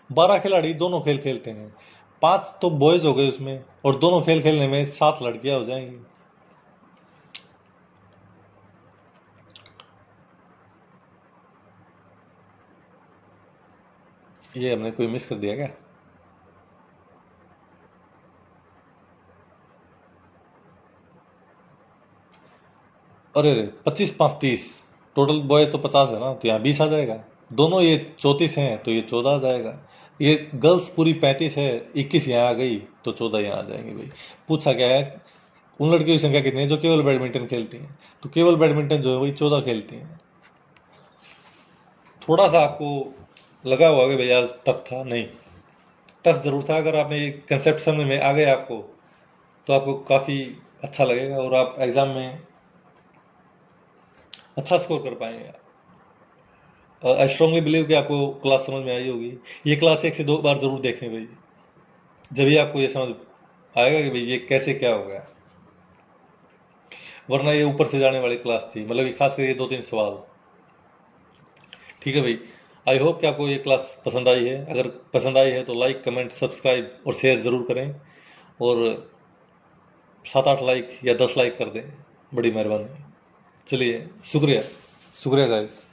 12 खिलाड़ी दोनों खेल खेलते हैं, 5 तो बॉयज़ हो गए उसमें, और दोनों खेल खेलने में 7 लड़कियां हो जाएंगी। ये हमने कोई मिस कर दिया क्या, अरे रे 25 5 30 टोटल बॉय तो 50 है ना, तो यहाँ 20 आ जाएगा। दोनों ये 34 हैं तो ये 14 आ जाएगा। ये गर्ल्स पूरी 35 है, 21 यहाँ आ गई तो 14 यहाँ आ जाएंगे भाई। पूछा क्या है, उन लड़कियों की संख्या कितनी है जो केवल बैडमिंटन खेलती हैं, तो केवल बैडमिंटन जो है वही 14 खेलती हैं। थोड़ा सा आपको लगा होगा कि भैया टफ था, नहीं टफ जरूर था। अगर आपने ये कंसेप्ट समझ में आ गए आपको, तो आपको काफ़ी अच्छा लगेगा और आप एग्ज़ाम में अच्छा स्कोर कर पाएंगे। आई स्ट्रांगली बिलीव कि आपको क्लास समझ में आई होगी। ये क्लास 1 से 2 बार ज़रूर देखें भाई, जब ही आपको ये समझ आएगा कि भाई ये कैसे क्या हो गया। वरना ये ऊपर से जाने वाली क्लास थी, मतलब खास कर ये 2-3 सवाल। ठीक है भाई, आई होप कि आपको ये क्लास पसंद आई है। अगर पसंद आई है तो लाइक कमेंट सब्सक्राइब और शेयर ज़रूर करें, और 7-8 लाइक या 10 लाइक कर दें, बड़ी मेहरबानी। चलिए, शुक्रिया, शुक्रिया गाइस।